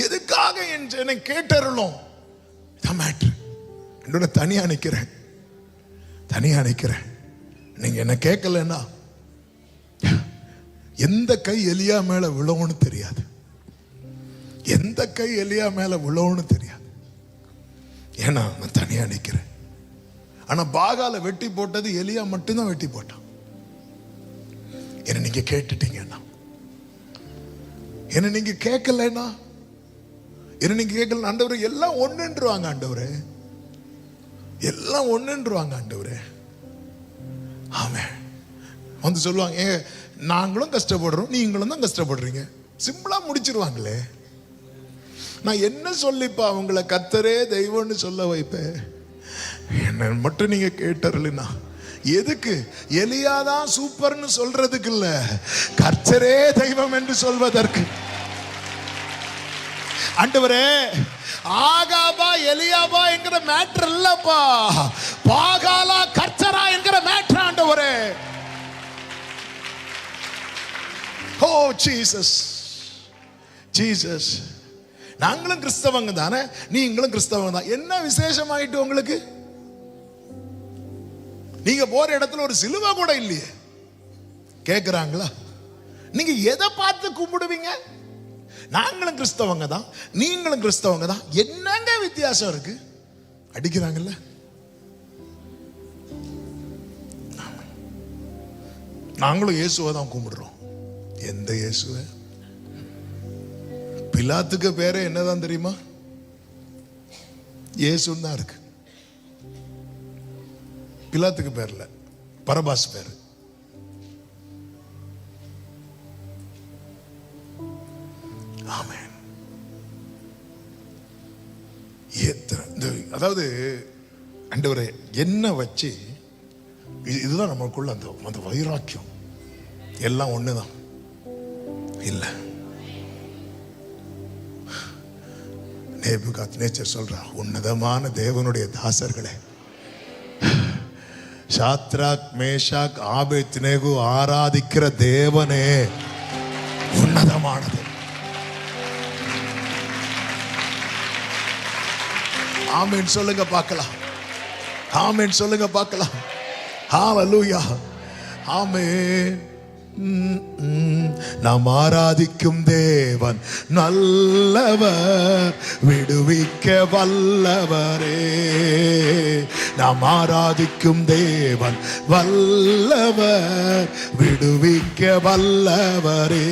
எதுக்காக என்னை கேட்டருளும்? என்னோட தனியா நிக்கிறேன். நீங்க என்ன கேட்கலன்னா எந்த கை எலியா மேல விழுவுன்னு தெரியாது, எந்த கை எலியா மேல விழுவுன்னு தெரியாது. ஏன்னா நான் தனியா நிக்கிறேன். ஆனா பாகால வெட்டி போட்டது எலியா மட்டும்தான் வெட்டி போட்டான். என்ன நீங்க கேட்டுட்டீங்கன்னா, என்ன நீங்க கேட்கலன்னா, என்ன நீங்க கேட்கல, ஆண்டவரே எல்லாம் ஒண்ணுன்றுவாங்க, ஆண்டவரே எல்லாம் ஒண்ணுன்றுவாங்க, ஆண்டவரே. ஆமென். வந்து சொல்லுவாங்க, நாங்களும் கஷ்டப்படுறோம், நீங்களும் தான் கஷ்டப்படுறீங்க. சிம்பிளா முடிச்சிருவாங்களே. நான் என்ன சொல்லிப்பா உங்களை கர்த்தரே தெய்வம்னு சொல்ல வைப்பேன்? என்ன மட்டும் நீங்க கேட்டறலனா எதுக்கு? எலியாதான் சூப்பர்னு சொல்றதுக்கு இல்ல, கர்த்தரே தெய்வம் என்று சொல்வதற்கு. ஆண்டவரே, ஆகாபா எலியாபா என்கிற மேட்டர் இல்லப்பா, பாகாலா கர்த்தரா என்கிற மேட்டர் ஆண்டவரே. ஓ ஜீசஸ், ஜீசஸ். நாங்களும் கிறிஸ்தவங்க தானே, நீங்களும் கிறிஸ்தவங்க தான். என்ன விசேஷமாயிட்டு உங்களுக்கு? நீங்க போற இடத்துல ஒரு சிலுவை கூட இல்லையே. கேக்குறாங்களா? நீங்க எதை பார்த்து கும்பிடுவீங்க? நாங்களும் கிறிஸ்தவங்க தான், நீங்களும் கிறிஸ்தவங்க தான். என்னங்க வித்தியாசம் இருக்கு? அடிக்கிறாங்கல்ல. நாங்களும் இயேசுவை தான் கும்பிடுறோம். எந்த இயேசுவை? பிலாத்துக்கு பேரே என்னதான் தெரியுமா? இயேசுன்னு தான் இருக்கு. பிலாத்துக்கு பேர்ல பரபாஸ் பேரு. ஆமென். அதாவது ஆண்டவரே என்ன வச்சு, இதுதான் நமக்குள்ள அந்த வைராக்கியம். எல்லாம் ஒண்ணுதான் இல்ல. நேபுகாத்நேச்சர் சொல்றா, உன்னதமான தேவனுடைய தாசர்களே, சாத்ராக் மேஷாக் ஆபேத்நேகோ ஆராதிக்கிற தேவனே உன்னதமானது. ஆமென் சொல்லுங்க பார்க்கலாம். ஆமென் சொல்லுங்க பார்க்கலாம். ஹல்லேலூயா. ஆமென். நாம் ஆராதிக்கும் தேவன் நல்லவர், விடுவிக்க வல்லவரே. நாம் ஆராதிக்கும் தேவன் வல்லவர், விடுவிக்க வல்லவரே.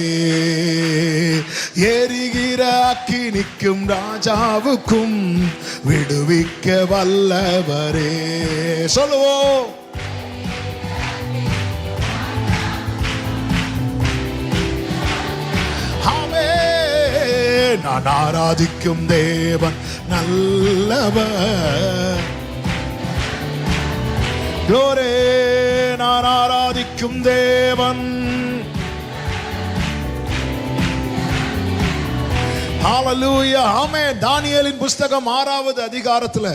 எரிகிற அக்கினிக்கும் ராஜாவுக்கும் விடுவிக்க வல்லவரே. சொல்லுவோம். நான் ஆராதிக்கும் தேவன் நல்லவர். க்ளோரி. நான் ஆராதிக்கும் தேவன். ஹல்லேலூயா. ஆமென். தானியேலின் புஸ்தகம் 6வது அதிகாரத்துல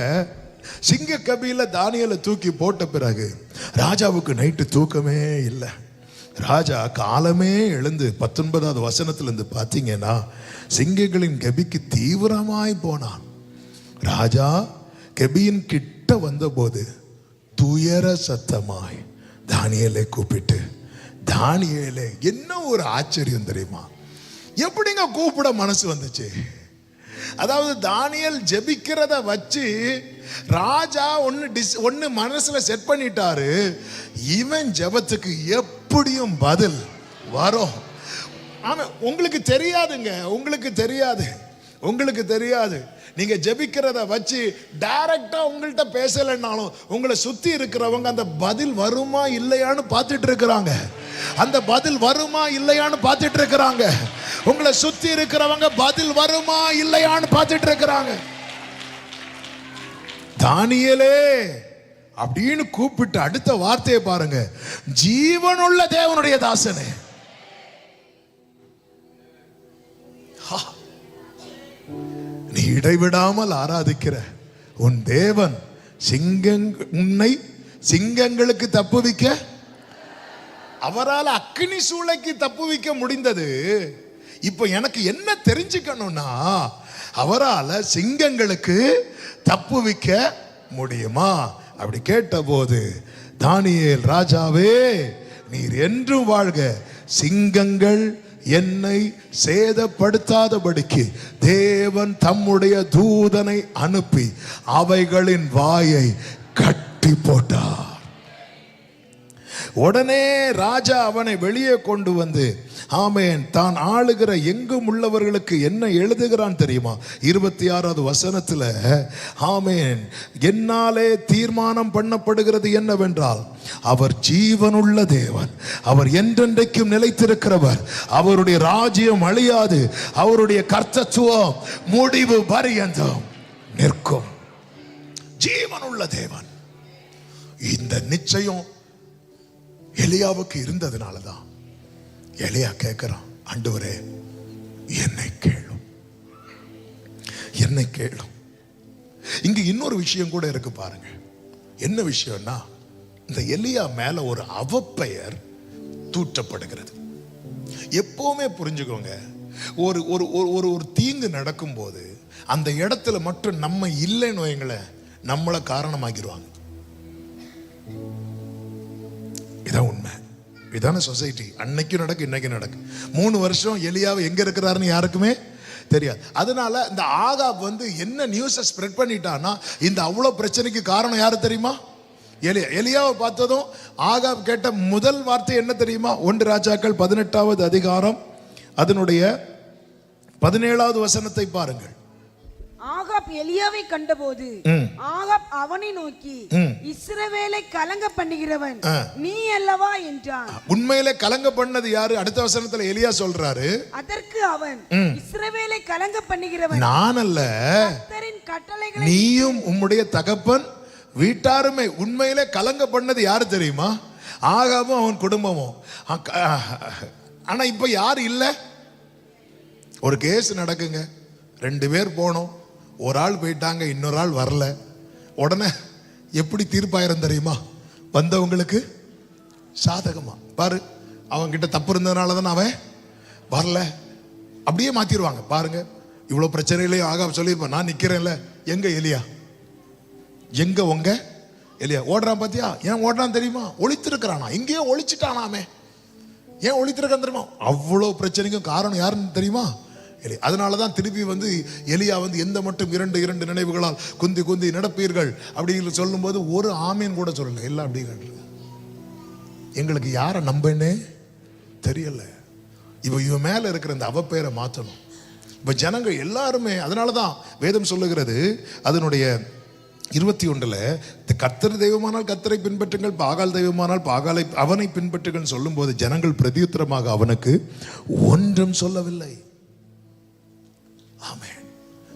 சிங்க கபியில தானியேலை தூக்கி போட்ட பிறகு ராஜாவுக்கு நைட்டு தூக்கமே இல்லை. ராஜா காலமே எழுந்து 19வது வசனத்துல இருந்து பாத்தீங்கன்னா சிங்கங்களின் கபிக்கு தீவிரமாய் போனான். ராஜா கபியின் கிட்ட வந்தபோது துயர சத்தமாய் தானியேலை கூப்பிட்டு, தானியேலே, என்ன ஒரு ஆச்சரியம் தெரியுமா, எப்படிங்க கூப்பிட மனசு வந்துச்சு? அதாவது தானியேல் ஜெபிக்கிறத வச்சு ராஜா ஒன்னு மனசுல செட் பண்ணிட்டாரு, இவன் ஜெபத்துக்கு எப்படியும் பதில் வரும். ஆமா, உங்களுக்கு தெரியாதுங்க, உங்களுக்கு தெரியாது. நீங்க ஜெபிக்கிறத வச்சு டைரக்டா உங்கள்கிட்ட பேசலைன்னாலும் உங்களை சுத்தி இருக்கிறவங்க அந்த பதில் வருமா இல்லையான்னு பார்த்துட்டு இருக்கிறாங்க. அந்த பதில் வருமா இல்லையான்னு பார்த்துட்டு இருக்கிறாங்க. உங்களை சுத்தி இருக்கிறவங்க பதில் வருமா இல்லையான்னு பார்த்துட்டு இருக்கிறாங்க. தானியேலே அப்படின்னு கூப்பிட்டு அடுத்த வார்த்தையை பாருங்க, ஜீவனுள்ள தேவனுடைய தாசனே. நீ இடைவிடாமல் ஆராதிக்கிற உன் தேவன் உன்னை சிங்கங்களுக்கு தப்புவிக்க, அவரால் அக்கினி சூளைக்கு தப்புவிக்க முடிந்தது. இப்ப எனக்கு என்ன தெரிஞ்சுக்கணும்னா, அவரால் சிங்கங்களுக்கு தப்புவிக்க முடியுமா? அப்படி கேட்டபோது தானியேல், ராஜாவே நீர் என்றும் வாழ்க, சிங்கங்கள் என்னை சேதப்படுத்தாதபடிக்கு தேவன் தம்முடைய தூதனை அனுப்பி அவைகளின் வாயை கட்டி போட்டார். உடனே ராஜா அவனை வெளியே கொண்டு வந்து, ஆமென், தான் ஆளுகிற எங்கும் உள்ளவர்களுக்கு என்ன எழுதுகிறான் தெரியுமா? 26வது வசனத்துல, ஆமென், என்னாலே தீர்மானம் பண்ணப்படுகிறது என்னவென்றால், அவர் ஜீவனுள்ள தேவன், அவர் என்றென்றைக்கும் நிலைத்திருக்கிறவர், அவருடைய ராஜ்யம் அழியாது, அவருடைய கர்த்தத்துவம் முடிவு பரியந்தம் நிற்கும். ஜீவனுள்ள தேவன். இந்த நிச்சயம் எலியாவுக்கு இருந்ததுனாலதான் எலியா கேட்கிறான், ஆண்டவரே என்னை கேளும், என்னை கேளும். இங்க இன்னொரு விஷயம் கூட இருக்கு பாருங்க. என்ன விஷயம்னா, இந்த எலியா மேல ஒரு அவப்பெயர் தூற்றப்படுகிறது. எப்பவுமே புரிஞ்சுக்கோங்க, ஒரு ஒரு ஒரு ஒரு தீங்கு நடக்கும் போது அந்த இடத்துல மட்டும் நம்ம இல்லைன்னு வைங்களேன், நம்மளை காரணமாக்கிடுவாங்க. இதான் உண்மை, இதான சொசைட்டி. அன்னைக்கு நடக்கு, இன்னைக்கு நடக்கு. 3 வருஷம் எலியாவை எங்க இருக்கிறாருன்னு யாருக்குமே தெரியாது. அதனால இந்த ஆகாப் என்ன நியூஸை ஸ்ப்ரெட் பண்ணிட்டான்னா, இந்த அவ்வளவு பிரச்சனைக்கு காரணம் யாரு தெரியுமா? எலியாவை பார்த்ததும் ஆகாப் கேட்ட முதல் வார்த்தை என்ன தெரியுமா? 1 ராஜாக்கள் 18வது அதிகாரம் அதனுடைய 17வது வசனத்தை பாருங்கள். ஆகாப் எலியாவை கண்டபோது ஆகாப் அவனை நோக்கி, இஸ்ரவேலை கலங்க பண்ணுகிறவன் நீ அல்லவா என்றான். உண்மையிலே கலங்க பண்ணது யாரு? அடுத்த வசனத்துல எலியா சொல்றாரு, அதற்கு அவன், இஸ்ரவேலை கலங்க பண்ணுகிறவன் நான் அல்ல, கர்த்தரின் கட்டளைகளை நீயும் உம்முடைய தகப்பன் வீட்டாருமே. உண்மையிலே கலங்க பண்ணது யாரு தெரியுமா? ஆகாபும் அவன் குடும்பமும். ஆனா இப்ப யாரு இல்ல? ஒரு கேஸ் நடக்குங்க, 2 பேர் போனோம், ஒரு ஆள் போயிட்டாங்க, இன்னொரு ஆள் வரல. உடனே எப்படி தீர்ப்பாயிரம் தெரியுமா? வந்தவங்களுக்கு சாதகமா. பாரு, அவங்க கிட்ட தப்பு இருந்ததுனால தான் அவன் வரல, அப்படியே மாத்திடுவாங்க. பாருங்க, இவ்வளவு பிரச்சனையிலேயே ஆகாப் சொல்லியிருப்பான், நான் நிக்கிறேன்ல, எங்க எலியா, எங்க உங்க எலியா? ஓடுறான் பாத்தியா? ஏன் ஓடுறான் தெரியுமா? ஒளித்திருக்கிறானா, இங்கேயே ஒளிச்சுட்டானாமே. ஏன் ஒளித்திருக்கான் தெரியுமா? அவ்வளவு பிரச்சனைக்கும் காரணம் யாருன்னு தெரியுமா? அதனாலதான் திருப்பி எலியா எந்த மட்டும் 2 நினைவுகளால் குந்தி குந்தி நடப்பீர்கள் அப்படின்னு சொல்லும் போது ஒரு ஆமீன் கூட சொல்லல. எல்லாம் அப்படி எங்களுக்கு யாரை நம்பனே தெரியல. இவன் மேல இருக்கிற இந்த அவப்பெயரை மாற்றணும். இப்ப ஜனங்கள் எல்லாருமே, அதனாலதான் வேதம் சொல்லுகிறது அதனுடைய 21ல, கர்த்தர் தெய்வமானால் கர்த்தரை பின்பற்றுங்கள், பாகால் தெய்வமானால் பாகாலை அவனை பின்பற்றுங்கள் சொல்லும் போது ஜனங்கள் பிரதியுத்தரமாக அவனுக்கு ஒன்றும் சொல்லவில்லை. ஆமென்.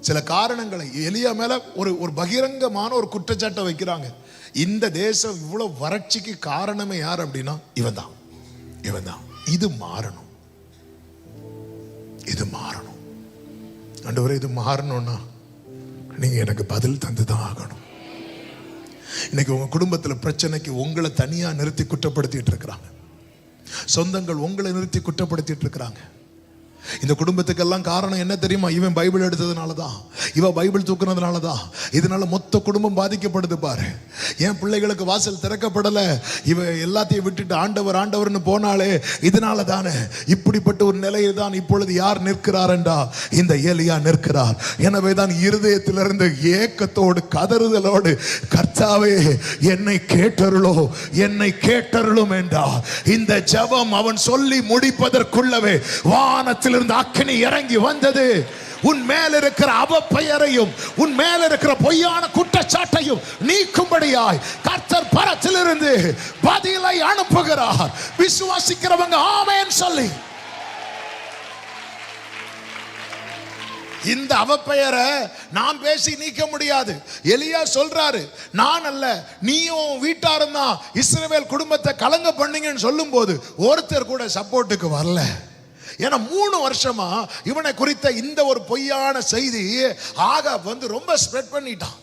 சில காரணங்களை எலியா மேல ஒரு பகிரங்கமான ஒரு குற்றச்சாட்டை வைக்கிறாங்க. இந்த தேசம் இவ்வளவு வறட்சிக்கு காரணமே யார் அப்படின்னா இவன் தான். இது மாறணும், இது மாறணும். ஆண்டவரே, இது மாறணும்னா நீங்க எனக்கு பதில் தந்துதான் ஆகணும். இன்னைக்கு உங்க குடும்பத்துல பிரச்சனைக்கு உங்களை தனியா நிறுத்தி குற்றப்படுத்திட்டு இருக்கிறாங்க. சொந்தங்கள் உங்களை நிறுத்தி குற்றப்படுத்திட்டு இருக்கிறாங்க. இந்த குடும்பத்துக்கெல்லாம் காரணம் என்ன தெரியுமா? இவன் பைபிள் எடுத்ததுனால தான், இவன் பைபிள் தூக்குனதுனால தான். இதனால மொத்த குடும்பம் பாதிக்கப்படுது பாரு. என் பிள்ளைகளுக்கு வாசல் திறக்கப்படலை, இவ எல்லாத்தையும் விட்டுட்டு ஆண்டவர் ஆண்டவர்னு போனாலே இதனால தானே. இப்படிப்பட்ட ஒரு நிலையில் தான் இப்பொழுது யார் நிற்கிறார் என்றா இந்த எலியா நிற்கிறார். எனவே தான் இருதயத்திலிருந்து ஏக்கத்தோடு கதறுதலோடு, கர்த்தாவே என்னை கேட்டருளோ, என்னை கேட்டருளும் என்றார். இந்த ஜெபம் அவன் சொல்லி முடிப்பதற்குள்ளவே வானத்தில் அக்கினி இறங்கி வந்தது. உன் மேல் இருக்கிற அவப்பெயரையும் உன் மேல் இருக்கிற பொய்யான குற்றச்சாட்டையும் நீக்கும்படியாய் கர்த்தர் பரத்திலிருந்து பதிலை அனுப்புகிறார். விசுவாசிக்கிறவங்க ஆமென் சொல்லி. இந்த அவப்பெயரை நான் பேசி நீக்க முடியாது. எலியா சொல்றாரு, நான் அல்ல நீயும் வீட்டாரும் தான் இஸ்ரவேல் குடும்பத்தை கலங்க பண்ணீங்கன்னு சொல்லும் போது ஒருத்தர் கூட சப்போர்ட்டுக்கு வரல. ஏன்னா 3 வருஷமா இவனை குறித்த இந்த ஒரு பொய்யான செய்தி ஆகாப் ரொம்ப ஸ்ப்ரெட் பண்ணிட்டான்.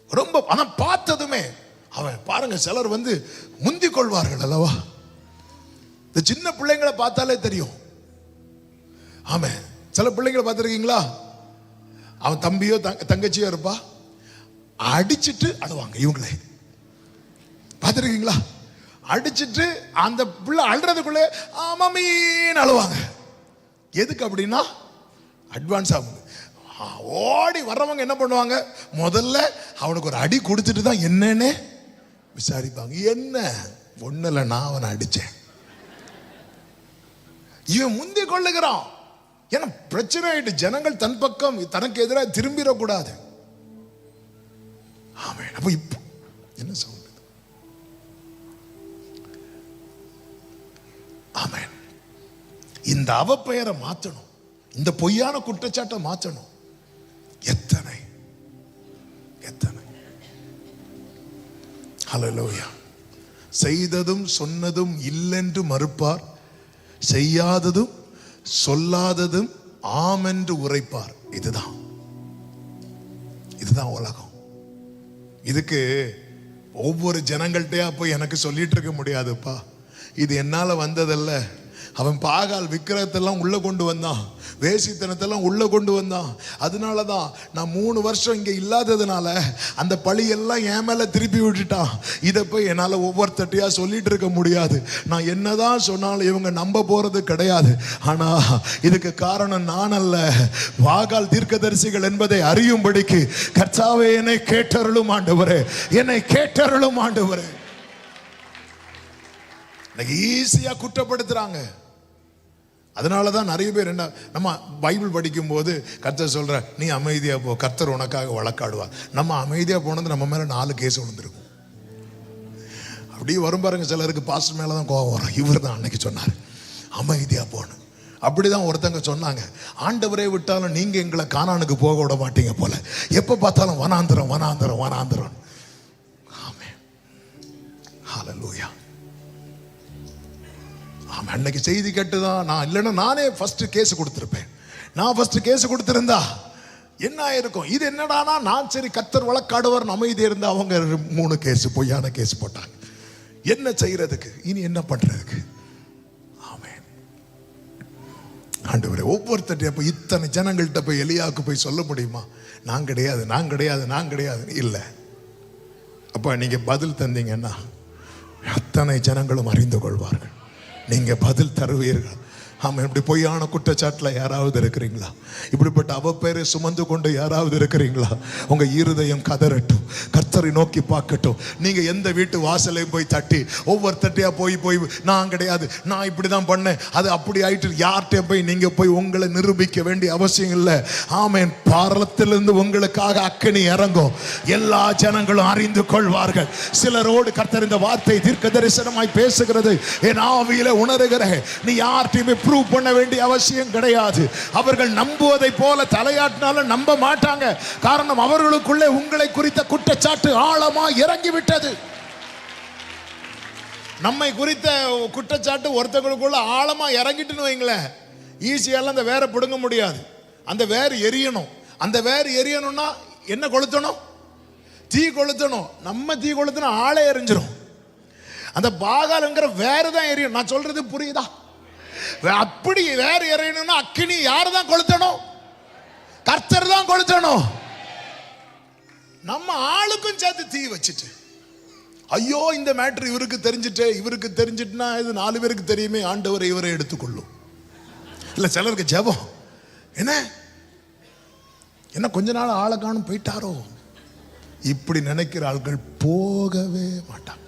ரொம்ப அவன் பார்த்ததுமே அவன் பாருங்க, சிலர் முந்திக் கொள்வார்கள் அல்லவா. இந்த சின்ன பிள்ளைங்களை பார்த்தாலே தெரியும். ஆமா, சில பிள்ளைங்களை பார்த்துருக்கீங்களா? அவன் தம்பியோ தங்கச்சியோ இருப்பா, அடிச்சிட்டு அழுவாங்க. இவங்களே பார்த்துருக்கீங்களா? அடிச்சிட்டு அந்த பிள்ளை அழுறதுக்குள்ளே மம்மின்னு அழுவாங்க. எதுக்கு அப்படின்னா அட்வான்ஸ் ஆகும். ஓடி வர்றவங்க என்ன பண்ணுவாங்க, முதல்ல அவனுக்கு ஒரு அடி கொடுத்துட்டு தான் என்னன்னு விசாரிப்பாங்க. என்ன ஒண்ணுல நான் அவனை அடிச்சேன். இவன் முந்தி கொள்ளுகிறான். ஏன்னா பிரச்சனை ஆயிட்டு, ஜனங்கள் தன் பக்கம் தனக்கு எதிராக திரும்பிடக்கூடாது. ஆமென். அப்ப இப்போ என்ன சொல்றது? ஆமென். இந்த அவப்பெயரை மாற்றணும், இந்த பொய்யான குற்றச்சாட்டை மாற்றணும். எத்தனை எத்தனை ஹல்லேலூயா. செய்ததும் சொன்னதும் இல்லென்று மறுப்பார், செய்யாததும் சொல்லாததும் ஆம் என்று உரைப்பார். இதுதான் உலகம். இதுக்கு ஒவ்வொரு ஜனங்கள்கிட்டயா போய் எனக்கு சொல்லிட்டு இருக்க முடியாதுப்பா, இது என்னால வந்ததல்ல. அவன் பாகால் விக்கிரகத்தெல்லாம் உள்ள கொண்டு வந்தான், வேசித்தனத்தெல்லாம் உள்ள கொண்டு வந்தான். அதனாலதான் நான் 3 வருஷம் இங்க இல்லாததுனால அந்த பழி எல்லாம் என் மேல திருப்பி விட்டுட்டான். இதை போய் என்னால ஒவ்வொருத்தட்டையா சொல்லிட்டு இருக்க முடியாது. நான் என்னதான் சொன்னாலும் இவங்க நம்ப போறது கிடையாது. ஆனா இதுக்கு காரணம் நான் அல்ல, வாகால் தீர்க்கதரிசிகள் என்பதை அறியும்படிக்கு கர்த்தாவே என்னை கேட்டருளும் ஆண்டவரே, என்னை கேட்டருளும் ஆண்டவரே. ஈஸியா குற்றப்படுத்துறாங்க. அதனாலதான் நிறைய பேர் என்ன, நம்ம பைபிள் படிக்கும் போது கர்த்தர் சொல்ற நீ அமைதியா போ, கர்த்தர் உனக்காக வழக்காடுவார். நம்ம அமைதியா போனது நம்ம மேல 4 கேஸ் விழுந்திருக்கும். அப்படியே வரும் பாருங்க, சிலருக்கு பாஸ்டர் மேலதான் கோபம் வரும். இவர் தான் அன்னைக்கு சொன்னார் அமைதியா போன. அப்படிதான் ஒருத்தங்க சொன்னாங்க, ஆண்டவரே விட்டாலும் நீங்க எங்களை கானானுக்கு போக விட மாட்டீங்க போல, எப்ப பார்த்தாலும் வனாந்திரம் வனாந்திரம் வனாந்திரம். ஆமென். ஹல்லேலூயா. அன்னைக்கு செய்தி கேட்டுதான் நான், இல்லைன்னா நானே ஃபர்ஸ்ட் கேஸ் கொடுத்திருப்பேன். நான் ஃபர்ஸ்ட் கேஸ் கொடுத்திருந்தா என்ன ஆயிருக்கும்? இது என்னடானா, நான் சரி கர்த்தர் வழக்காடுவார் அமைதி இருந்தா அவங்க 3 கேஸ் பொய்யான கேஸ் போட்டாங்க. என்ன செய்யறதுக்கு, இனி என்ன பண்றதுக்கு? ஆமென். ஆண்டவரே, ஒவ்வொருத்தட்டையும் போய் இத்தனை ஜனங்கள்கிட்ட போய் எலியாவுக்கு போய் சொல்ல முடியுமா? நான் கிடையாது நான் கிடையாது நான் கிடையாது இல்லை. அப்ப நீங்க பதில் தந்தீங்கன்னா அத்தனை ஜனங்களும் அறிந்து கொள்வார்கள். நீங்க பதில் தருவீர்கள். ஆமா, இப்படி பொய்யான குற்றச்சாட்டுல யாராவது இருக்கிறீங்களா? இப்படிப்பட்ட அவப்பேரை சுமந்து கொண்டு யாராவது இருக்கிறீங்களா? உங்க இருதயம் கதறட்டும், கர்த்தரை நோக்கி பார்க்கட்டும். நீங்க எந்த வீட்டு வாசலையும் போய் தட்டி ஒவ்வொருத்தட்டையா போய் நான் கிடையாது, நான் இப்படிதான் பண்ணேன், அது அப்படி ஆயிட்டு யார்கிட்ட போய் நீங்க போய் உங்களை நிரூபிக்க வேண்டிய அவசியம் இல்லை. ஆமென். பாரத்திலிருந்து உங்களுக்காக அக்கினி இறங்கும், எல்லா ஜனங்களும் அறிந்து கொள்வார்கள். சிலரோடு கர்த்தர் இந்த வார்த்தை தீர்க்க தரிசனமாய் பேசுகிறது என் ஆவியில உணர்கிறேன். நீ யார்கிட்டயுமே ப்ரூவ் பண்ண வேண்டிய அவசியம் கிடையாது. அவர்கள் நம்புவதை போல தலையாட்டினாலும் நம்ப மாட்டாங்க. காரணம், அவர்களுக்குள்ளே உங்களை குறித்த குற்றச்சாட்டு ஆழமா இறங்கிவிட்டது. நம்மை குறித்த குற்றச்சாட்டு ஒருத்தங்களுக்குள்ள ஆழமா இறங்கிட்டுன்னு வைங்களேன், ஈஸியால அந்த வேரை பிடுங்க முடியாது. அந்த வேர் எரியணும். அந்த வேர் எரியணும்னா என்ன கொளுத்தணும்? தீ கொளுத்தணும். நம்ம தீ கொளுத்தணும் ஆளே எரிஞ்சிரும். அந்த பாகால்ங்கிற வேற தான் எரியும். நான் சொல்றது புரியுதா? அப்படி வேற எரியணும்னா அக்கினி யாரு தான் கொளுத்தணும்? கர்த்தர் தான் கொளுத்தணும். நம்ம ஆளுக்கும் சேர்த்து தீ வச்சுட்டு, ஐயோ இந்த மேட்ரு இவருக்கு தெரிஞ்சுட்டு, இவருக்கு தெரிஞ்சிட்டுனா இது 4 பேருக்கு தெரியுமே, ஆண்டவரை இவரை எடுத்துக்கொள்ளும். இல்ல சிலருக்கு ஜெபம் என்ன கொஞ்ச நாள் ஆளை காணும் போயிட்டாரோ, இப்படி நினைக்கிற ஆட்கள் போகவே மாட்டாங்க.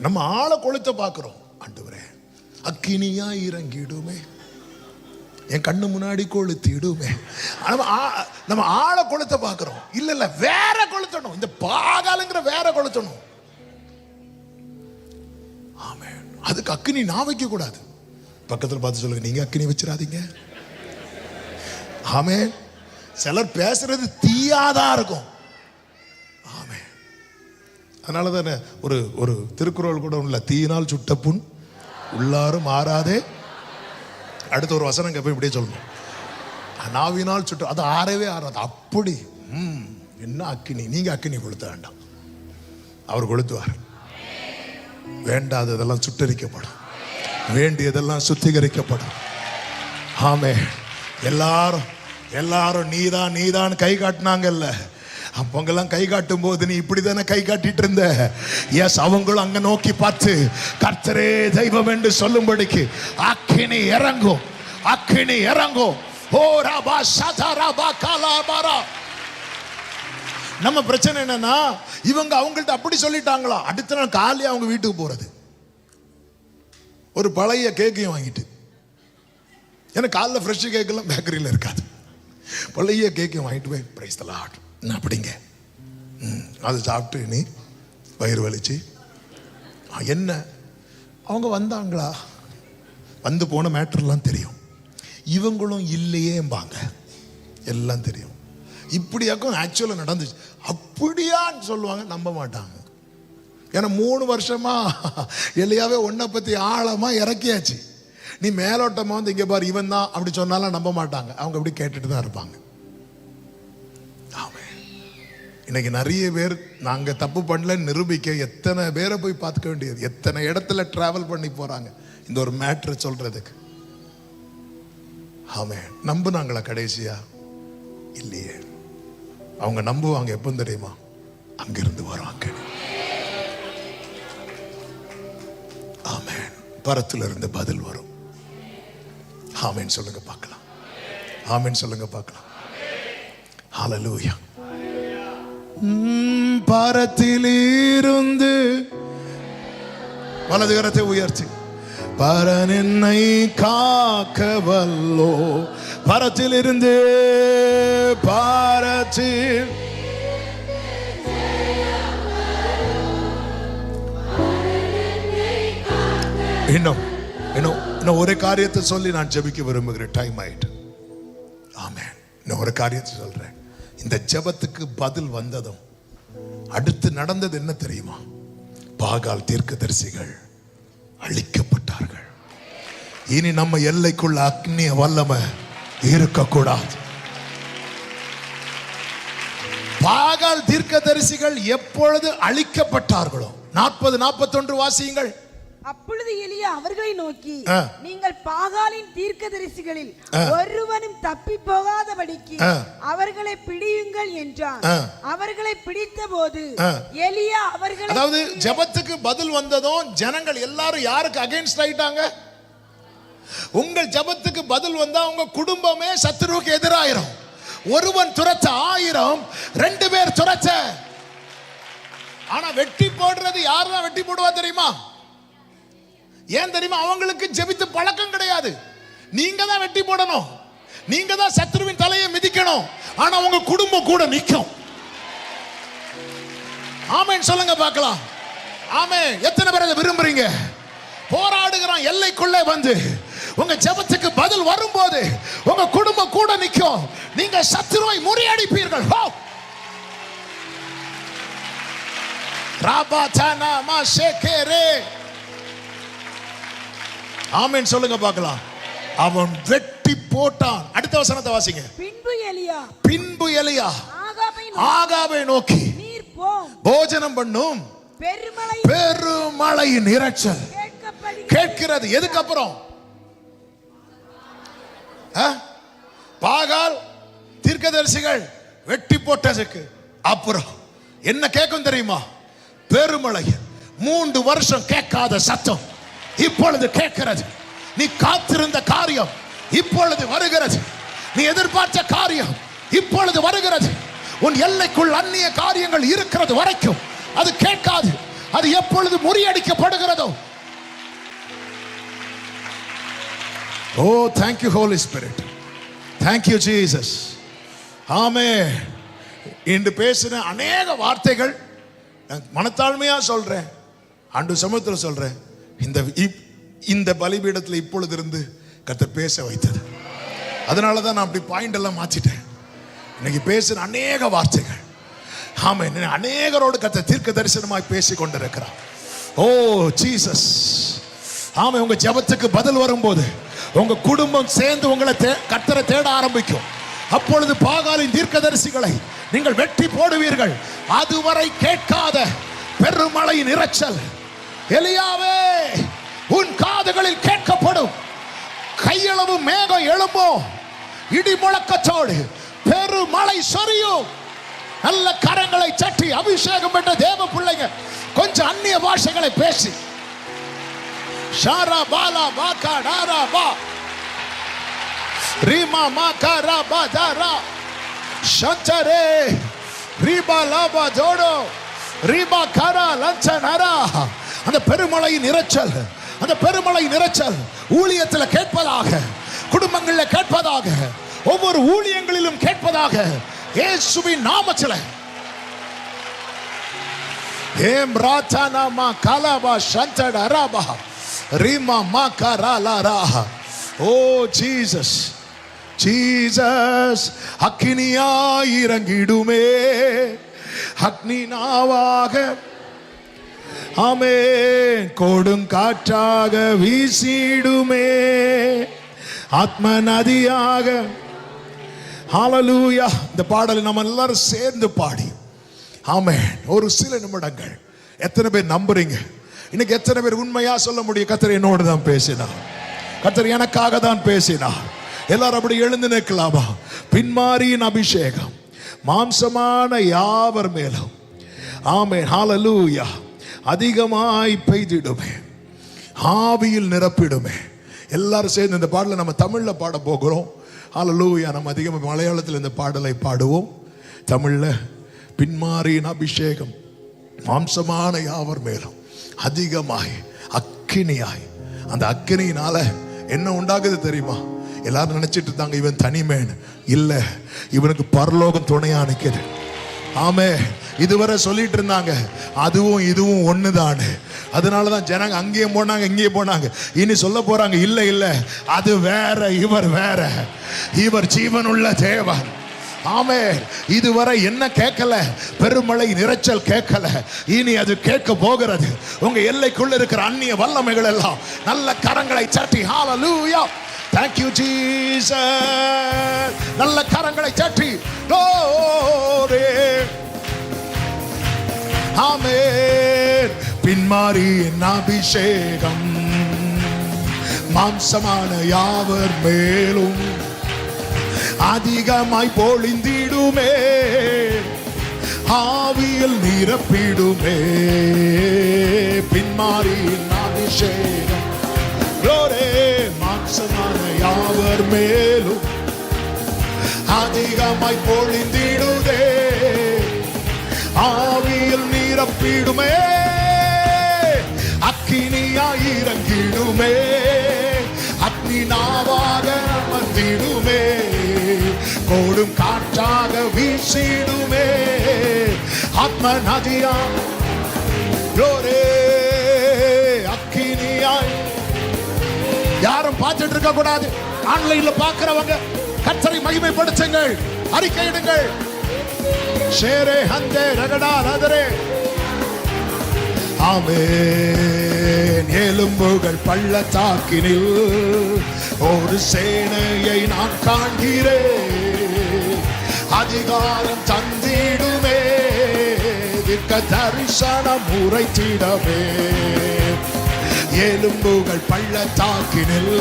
நம்ம ஆளை கொளுத்த பார்க்கிறோம். ஆண்டவரே அக்கினியா இறங்கிடுமே, என் கண்ணு முன்னாடி கொளுத்திடுமே. நம்ம ஆளை கொளுத்த பார்க்கிறோம். இல்ல வேற கொளுத்தணும். இந்த பாகாலுங்கிற வேற கொளுத்தணும். ஆமென். அதுக்கு அக்கினி நான் வைக்க கூடாது. பக்கத்தில் பார்த்து சொல்லுங்க, நீங்க அக்கினி வச்சிடாதீங்க. ஆமென். சிலர் பேசுறது தீயாதான் இருக்கும். ஆமென். அதனால தானே ஒரு திருக்குறள் கூட உள்ள, தீயினால் சுட்ட புண் உள்ளாரும் மாறாதே. அடுத்த ஒரு வசனம் போய் இப்படியே சொல்லணும், நாவினால் சுட்ட, அது ஆறவே ஆறாது. அப்படி என்ன அக்கினி. நீங்க அக்கினி கொளுத்த வேண்டாம், அவர் கொளுத்துவார். வேண்டாததெல்லாம் சுட்டரிக்கப்படும், வேண்டியதெல்லாம் சுத்திகரிக்கப்படும். ஆமே. எல்லாரும் நீதான் கை காட்டினாங்கல்ல, அப்பங்கெல்லாம் கை காட்டும் போது நீ இப்படிதானே கை காட்டிட்டு இருந்த. எஸ், அவங்களும் அங்க நோக்கி பார்த்து கர்த்தரே தெய்வம் என்று சொல்லும்படிக்கு அக்கினி இறங்கும், அக்கினி இறங்கும். ஓ ராபா சதா ராபா காலாபாரா. நம்ம பிரச்சனை என்னன்னா, இவங்க அவங்கள்ட்ட அப்படி சொல்லிட்டாங்களா, அடுத்த நாள் காலையே அவங்க வீட்டுக்கு போறது ஒரு பழைய கேக்கையும் வாங்கிட்டு. ஏன்னா காலைல ஃப்ரெஷ் கேக்கெல்லாம் பேக்கரியில் இருக்காது. பழைய கேக்கையும் வாங்கிட்டு போய் பிரைஸ் தி லார்ட் அப்படிங்க, அது சாப்பிட்டு நீ வயிறு வலிச்சு என்ன. அவங்க வந்தாங்களா, வந்து போன மேட்டர்லாம் தெரியும். இவங்களும் இல்லையேம்பாங்க, எல்லாம் தெரியும். இப்படியாக்கும் ஆக்சுவலாக நடந்துச்சு அப்படியான்னு சொல்லுவாங்க, நம்ப மாட்டாங்க. ஏன்னா 3 வருஷமா எலியாவே உன்னை பத்தி ஆழமா இறக்கியாச்சு. நீ மேலோட்டமா வந்து இங்க பாரு இவன் தான் அப்படி சொன்னாலும் நம்ப மாட்டாங்க. அவங்க அப்படி கேட்டுட்டு தான் இருப்பாங்க. இன்னைக்கு நிறைய பேர் நாங்க தப்பு பண்ணல நிரூபிக்க எத்தனை பேரை போய் பார்த்துக்க வேண்டியது, எத்தனை இடத்துல டிராவல் பண்ணி போறாங்க இந்த ஒரு மேட்ரு சொல்றதுக்கு. ஆமே. நம்புனாங்களா கடைசியா? இல்லையே. அவங்க நம்புவாங்க எப்போ தெரியுமா? அங்கிருந்து வராங்க. ஆமென். பரத்துல இருந்து பதில் வரும். ஆமென் சொல்லுங்க பார்க்கலாம். ஆமென் சொல்லுங்க பார்க்கலாம். ஹல்லேலூயா. பரத்திலிருந்து வலது கரத்தை உயர்த்தி, பரன் என்னை காக்க வல்லோ. பரத்திலிருந்து பாரத்தில் இன்னும் ஒரு காரியத்தை சொல்லி நான் ஜெபிக்க விரும்புகிறேன். டைம் ஆயிட்டு. ஆமென். இன்னும் ஒரு காரியத்தை சொல்றேன். இந்த ஜெபத்துக்கு பதில் வந்ததும் அடுத்து நடந்தது என்ன தெரியுமா? பாகால் தீர்க்கதரிசிகள் அழிக்கப்பட்டார்கள். இனி நம்ம எல்லைக்குள்ள அக்னிய வல்லமை இருக்கக்கூடாது. பாகால் தீர்க்கதரிசிகள் எப்பொழுது அழிக்கப்பட்டார்களோ, 40-41 வாசியுங்கள். அப்பொழுது எலியா அவர்களை நோக்கி, நீங்கள் பாகாலின் தீர்க்கதரிசிகளில் ஒருவனும் தப்பி போகாதபடிக்கு அவர்களை பிடியுங்கள் என்றான். அவர்களை பிடித்த போது எலியா அவர்களை, அதாவது ஜெபத்துக்கு பதில் வந்ததும் ஜனங்கள் எல்லாரும் யாருக்கு அகைன்ஸ்ட் ஆயிட்டாங்க? உங்கள் ஜெபத்துக்கு பதில் வந்தா உங்க குடும்பமே சத்துருவுக்கு எதிராயிரும். ஒருவன் துரத்த 1000, 2 பேர் துரத்த. ஆனா வெட்டி போடுறது யாரெல்லாம் வெட்டி போடுவா தெரியுமா? ஏன் தெரியுமா? அவங்களுக்கு ஜெபித்து பழக்கம் கிடையாது. நீங்க தான் வெட்டி போடணும், நீங்க தான் சத்துருவின் தலையை மிதிக்கணும். ஆனா உங்க குடும்பம் கூட நிற்கும். ஆமென் சொல்லுங்க பார்க்கலாம். ஆமென். எத்தனை பேர் அதை விரும்புறீங்க? போராடுகிறான் எல்லைக்குள்ளே வந்து உங்க ஜெபத்துக்கு பதில் வரும்போது உங்க குடும்பம் கூட நிற்கும். நீங்க சத்துருவை முறியடிப்பீர்கள். ராபாதானா மாஷேகரே. ஆமென் சொல்லுங்க பார்க்கலாம். அவன் வெட்டி போட்டான். அடுத்த வசனத்தை வாசிங்க. பின்பு எலியா ஆகாவை நோக்கி நீர் போம் போஜனம் பண்ணும் பெருமழையின் இரைச்சல் கேட்கிறது. எதுக்கு அப்புறம்? பாகால் தீர்க்கதரிசிகள் வெட்டி போட்டதுக்கு அப்புறம் என்ன கேட்கும் தெரியுமா? பெருமழை. 3 வருஷம் கேட்காத சத்தம் இப்பொழுது கேட்கிறது. நீ காத்திருந்த காரியம் இப்பொழுது வருகிறது. நீ எதிர்பார்த்த காரியம் இப்பொழுது வருகிறது. உன் எல்லைக்குள் அந்நிய காரியங்கள் இருக்கிறது வரைக்கும் அது கேட்காது. அது எப்பொழுது முறியடிக்கப்படுகிறதோ, ஓ thank you holy spirit, thank you Jesus. Amen. இன்று பேசின அநேக வார்த்தைகள் மனத்தாழ்மையா சொல்றேன், ஆண்டு சமூகத்தில் சொல்றேன். இந்த பலிபீடத்தில் இப்பொழுது இருந்து கர்த்தர் பேச வைத்தது. அதனாலதான் நான் அப்படி பாயிண்ட் எல்லாம் மாத்திட்டேன். இன்னைக்கு பேசின அநேக வார்த்தைகள், ஆமென், அநேகரோடு கர்த்தர் தீர்க்க தரிசனமாய் பேசி கொண்டிருக்கிறார். ஓ ஜீசஸ். ஆமென். உங்க ஜெபத்துக்கு பதில் வரும்போது உங்க குடும்பம் சேர்ந்து உங்களை கர்த்தரை தேட ஆரம்பிக்கும். அப்பொழுது பாகாலின் தீர்க்கதரிசிகளை நீங்கள் வெட்டி போடுவீர்கள். அதுவரை கேட்காத பெருமழையின் இரைச்சல் எலியாவே உன் காதுகளில் கேட்கப்படும். கையளவு மேகம் எழும்பும், இடி முழக்கத்தோடு பெருமழை சொரியும். நல்ல கரங்களை சட்டி அபிஷேகம் பெற்ற தேவ பிள்ளைங்க கொஞ்சம் அந்நிய பாஷைகளை பேசி ஷாரா பாலா பாகா டாரா பா ரீமா மாகாரா பாதாரா ஷந்தரே ரீபா லாபா ஜோடோ ரீபா காரா லஞ்சனரா. அந்த பெருமழையின் இரைச்சல், அந்த பெருமழையின் இரைச்சல் ஊழியத்தில் கேட்பதாக, குடும்பங்களில் கேட்பதாக, ஒவ்வொரு ஊழியங்களிலும் கேட்பதாக இயேசுவின் நாமத்தில். ஏம் ராதானா மா காலாபா ஷந்தடராபா ரீமா மாகாராலாரா. ஓ ஜீசஸ், ஜீசஸ். அக்கினியாய் இறங்கிடுமே, அக்னி நாவாக, ஆமென், கொடுங்காற்றாக வீசிடுமே, ஆத்ம நதியாக. ஹalleluya. இந்த பாடலை நம்ம எல்லாரும் சேர்ந்து பாடி, ஆமென், ஒரு சில நிமிடங்கள். எத்தனை பேர் நம்புறீங்க? இன்னைக்கு எத்தனை பேர் உண்மையா சொல்ல முடியும்? கர்த்தர் என்னோடு தான் பேசினார், கர்த்தர் எனக்காக தான் பேசினார். எல்லாரும் அப்படி எழுந்து நிற்கலாமா? பின்மாரியின் அபிஷேகம் மாம்சமான யாவர் மேலும், ஆமென், ஹalleluya, அதிகமாய் பெய்திடுமே, ஆவியில் நிரப்பிடுமே. எல்லாரும் சேர்ந்து இந்த பாடலை நம்ம தமிழ்ல பாட போகிறோம். ஹalleluya. நம்ம அதிகமாக மலையாளத்தில் இந்த பாடலை பாடுவோம். தமிழ்ல பின்மாரியின் அபிஷேகம் மாம்சமான யாவர் மேலும் அதிகமாய் அக்கினியாய். அந்த அக்கினியினால என்ன உண்டாகுது தெரியுமா? எல்லாரும் நினைச்சிட்டு இருந்தாங்க இவன் தனிமேன். இல்ல, இவனுக்கு பரலோகம் துணையா நிக்குது. ஆமே, இதுவரை சொல்லிட்டு இருந்தாங்க அதுவும் இதுவும் ஒண்ணுதான். அதனாலதான் ஜனங்க அங்கேயும் போனாங்க இங்கேயும் போனாங்க. இனி சொல்ல போறாங்க இல்ல இல்ல, அது வேற, இவர் வேற, இவர் ஜீவனுள்ள தேவன். ஆமே, இதுவரை என்ன கேட்கல, பெருமழை இரைச்சல் கேட்கல, இனி அது கேட்க போகிறது. உங்க எல்லைக்குள்ள இருக்கிற அந்நிய வல்லமைகள் எல்லாம் நல்ல கரங்களை சட்டி, ஹalleluya, thank you Jesus, நல்ல கரங்களை சட்டி, glory, ஆமென். பின்மாரியின் அபிஷேகம் மாம்சமான யாவர் மேலும் அதிகமாய் பொழிந்திடுமே, ஆவியில் நிரப்பிடுமே. பின்மாரியின் அபிஷேகம் glory, மாம்சமான யாவர் மேலும் அதிகமாய் பொழிந்திடுதே, ஆவியில் நிரப்பிடுமே, அக்கினியாய் இறங்கிடுமே, அக்னி நாவாக அமர்ந்திடுமே, கோடும் காற்றாக வீசிடுமே, ஆத்ம நதியா glory, அக்கினியாய். யாரும் பார்த்துட்டு இருக்க கூடாது. ஆன்லைன்ல பார்க்கிறவங்க கர்த்தரை மகிமைப்படுத்துங்கள், அறிக்கையிடுங்கள். ஷேரே ஹந்தே ரகடா ரதரே, ஆமென். எலும்புகள் பள்ளத்தாக்கினில் ஒரு சேனையை நான் காண்கிறேன், அதிகாரம் தந்தி தந்திடுமே, திக்க தரிசனம் உரைத்திடவே. எலும்புகள் பள்ளத்தாக்கினில்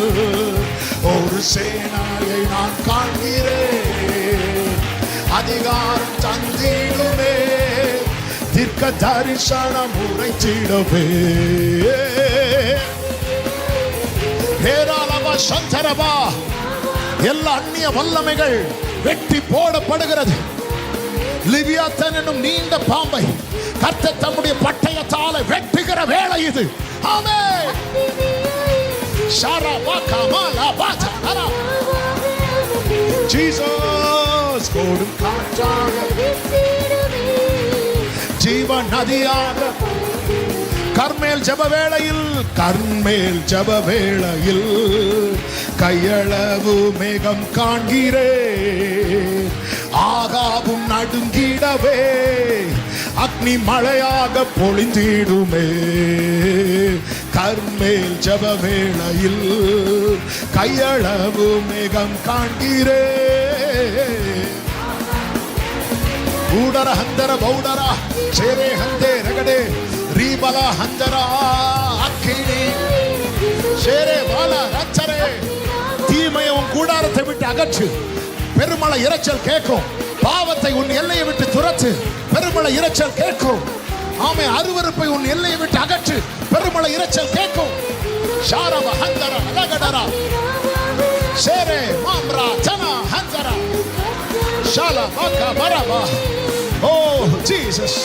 ஒரு சேனாயை நான் காண்கிறேன், அதிகாரம் தந்திடுமே, திக்க தரிசனம் உரைத்திடவே. பேராலவா சந்தரவா, எல்லா அந்நிய வல்லமைகள் வெட்டி போடப்படுகிறது. லிவியாத்தன் என்னும் நீண்ட பாம்பை கர்த்தர் தம்முடைய பட்டயத்தால வெட்டுகிற வேளை இது. ஆமென். ஷரபா கமாலா பாதரா, ஜீசஸ் கோடும் காற்றாக, ஜீவ நதியாக, கர்மேல் ஜப வேளையில், கர்மேல் ஜப வேளையில் கையளவு மேகம் காண்கிறே, ஆகாவும் நடுங்கிடவே, அக்னி மழையாக பொழிந்திடுமே. கர்மேல் ஜப வேளையில் கையளவு மேகம் காண்கிறே. ஊடர ஹந்தர பௌடரா சேரே ஹந்தே ரகடே ரீபலா ஹந்தரா அக்கினி சேரே வாலா ரச்சரே. தீமையை உன் கூடாரத்தை விட்டு அகற்று, பெருமளை இரைச்சல் கேட்கும். பாவத்தை உன் எல்லையை விட்டு துரத்து, பெருமளை இரைச்சல் கேட்கும். ஆமே, அருவருப்பை உன் எல்லையை விட்டு அகற்று, பெருமளை இரைச்சல் கேட்கும். ஷாரவ ஹந்தர அலகடரா சேரே மாம்ரா சனா ஹந்தரா ஷாலா பாக்கா பரபா. ஓ ஜீசஸ்,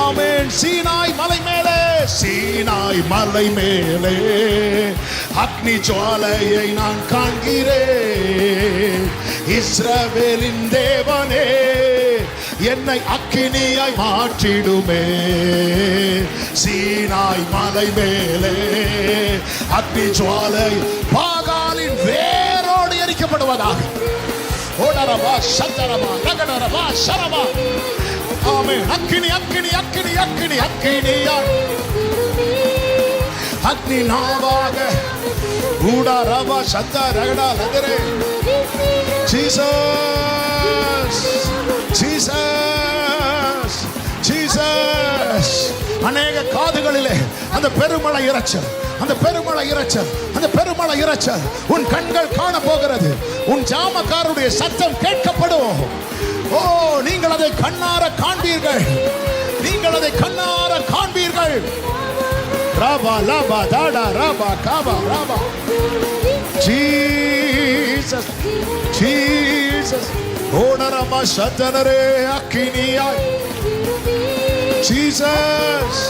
ஆமென். சீனாய் மலை மேலே, சீனாய் மலை மேலே அக்னி ஜுவாலையை நான் காண்கிறேன். இஸ்ரவேலின் தேவனே, என்னை அக்கினியாய் மாற்றிடுமே. சீனாய் மலை மேலே அக்னி ஜுவாலை பாகாலின் வேரோடு எரிக்கப்படுவதாக. ஓடரவா சந்தரவா ரகடரவா சரவா. ஆமென். அக்கினி அக்கினி அக்கினி அக்கினி அக்கினியா, அக்னி நாவாக ஊடரவா சந்த ரகடா லகரே. Jesus Jesus Jesus. அநேக காதுகளிலே அந்த பெருமழை இரைச்சல், அந்த பெருமழை இரைச்சல், அந்த பெருமழை இரைச்சல் உன் கண்கள் காண போகிறது. உன் ஜாமக்காரருடைய சத்தம் கேட்கப்படும். ஓ, நீங்கள் அதை கண்ணார காண்பீர்கள், நீங்கள் அதை கண்ணார காண்பீர்கள். ராபா லாபா தாடா ராபா காபா ராபா. Jesus Jesus. ஓடரமா சத்தனரே அக்கினியாய். Jesus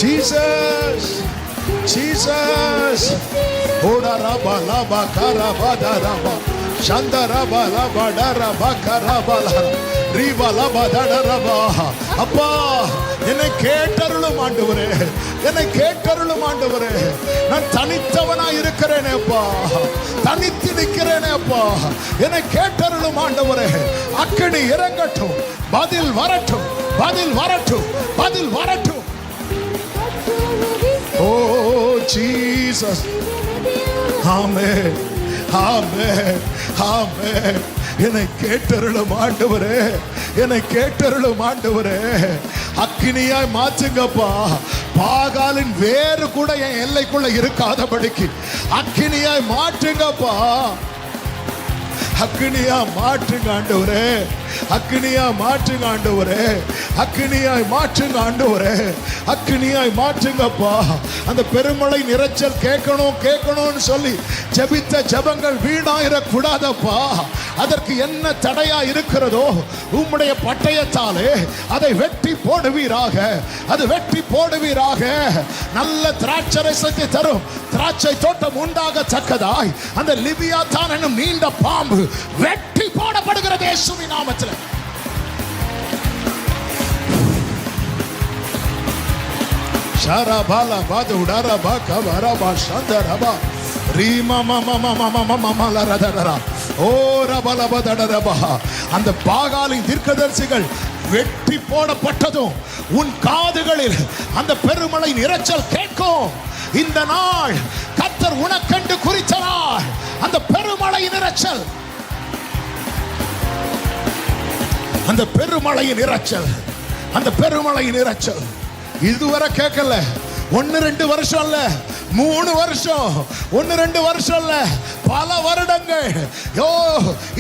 Jesus Jesus. ஓடரபா லாபா கரபா தரபா சந்தரபா லாபா டரபா கரபா ரீபா லாபா தடரபா. அப்பா, என்னை கேட்டருளும் ஆண்டவரே, என்னை கேட்டருளும் ஆண்டவரே. நான் தனித்தவனா இருக்கிறேனே அப்பா, தனித்து நிற்கிறேனே அப்பா. என்னை கேட்டருளும் ஆண்டவரே. அக்கினி இறங்கட்டும், பதில் வரட்டும், பதில் வரட்டும், பதில் வரட்டும். ஓ ஜீசஸ். ஆமென் ஆமென் ஆமென். என்னை கேட்டருளும் ஆண்டவரே, என்னை கேட்டருளும் ஆண்டவரே. அக்கினியாய் மாற்றுங்கப்பா. பாகாலின் வேறு கூட என் எல்லைக்குள்ள இருக்காதபடிக்கு அக்கினியாய் மாற்றுங்கப்பா. அக்கினியா மாற்றுங்க ஆண்டவரே, அக்கினியா மாற்றுங்க ஆண்டவரே, அக்கினியாய் மாற்றுங்க ஆண்டவரே, அக்கினியாய் மாற்றுங்கப்பா. அந்த பெருமழை நிறைச்சல் கேட்கணும் கேட்கணும்னு சொல்லி ஜெபித்த ஜெபங்கள் வீணாயிரக் கூடாதப்பா. அதற்கு என்ன தடையா இருக்கிறதோ உம்முடைய பட்டயத்தாலே அதை வெட்டி போடுவீராக, அது வெட்டி போடுவீராக. நல்ல திராட்சரசத்தை தரும் திராட்சை தோட்டம் உண்டாகத்தக்கதாய் அந்த லிவியாத்தான் என்னும் நீண்ட பாம்பு வெட்டி போடப்படுகிறது இயேசுவின் நாமத்தில். ஷரபாலா பாதுடரபா கவரபா சந்தரபா ரீமா மம மம மம மமலரதரா. ஓ ரபலபதடரபா. அந்த பாகாலின் தீர்க்கதரிசிகள் வெட்டி போடப்பட்டதும் உன் காதுகளில் அந்த பெருமழை இரைச்சல் கேட்கும். இந்த நாள் கர்த்தர் உனக்கென்று குறித்த நாள். அந்த பெருமழை இரைச்சல் அந்த பெருமழையின் இரைச்சல், அந்த பெருமழையின் இரைச்சல் இதுவரை கேட்கல. 1-2 வருஷம் இல்ல, 3 வருஷம், 1-2 வருஷம் இல்ல, பல வருடங்கள். யோ,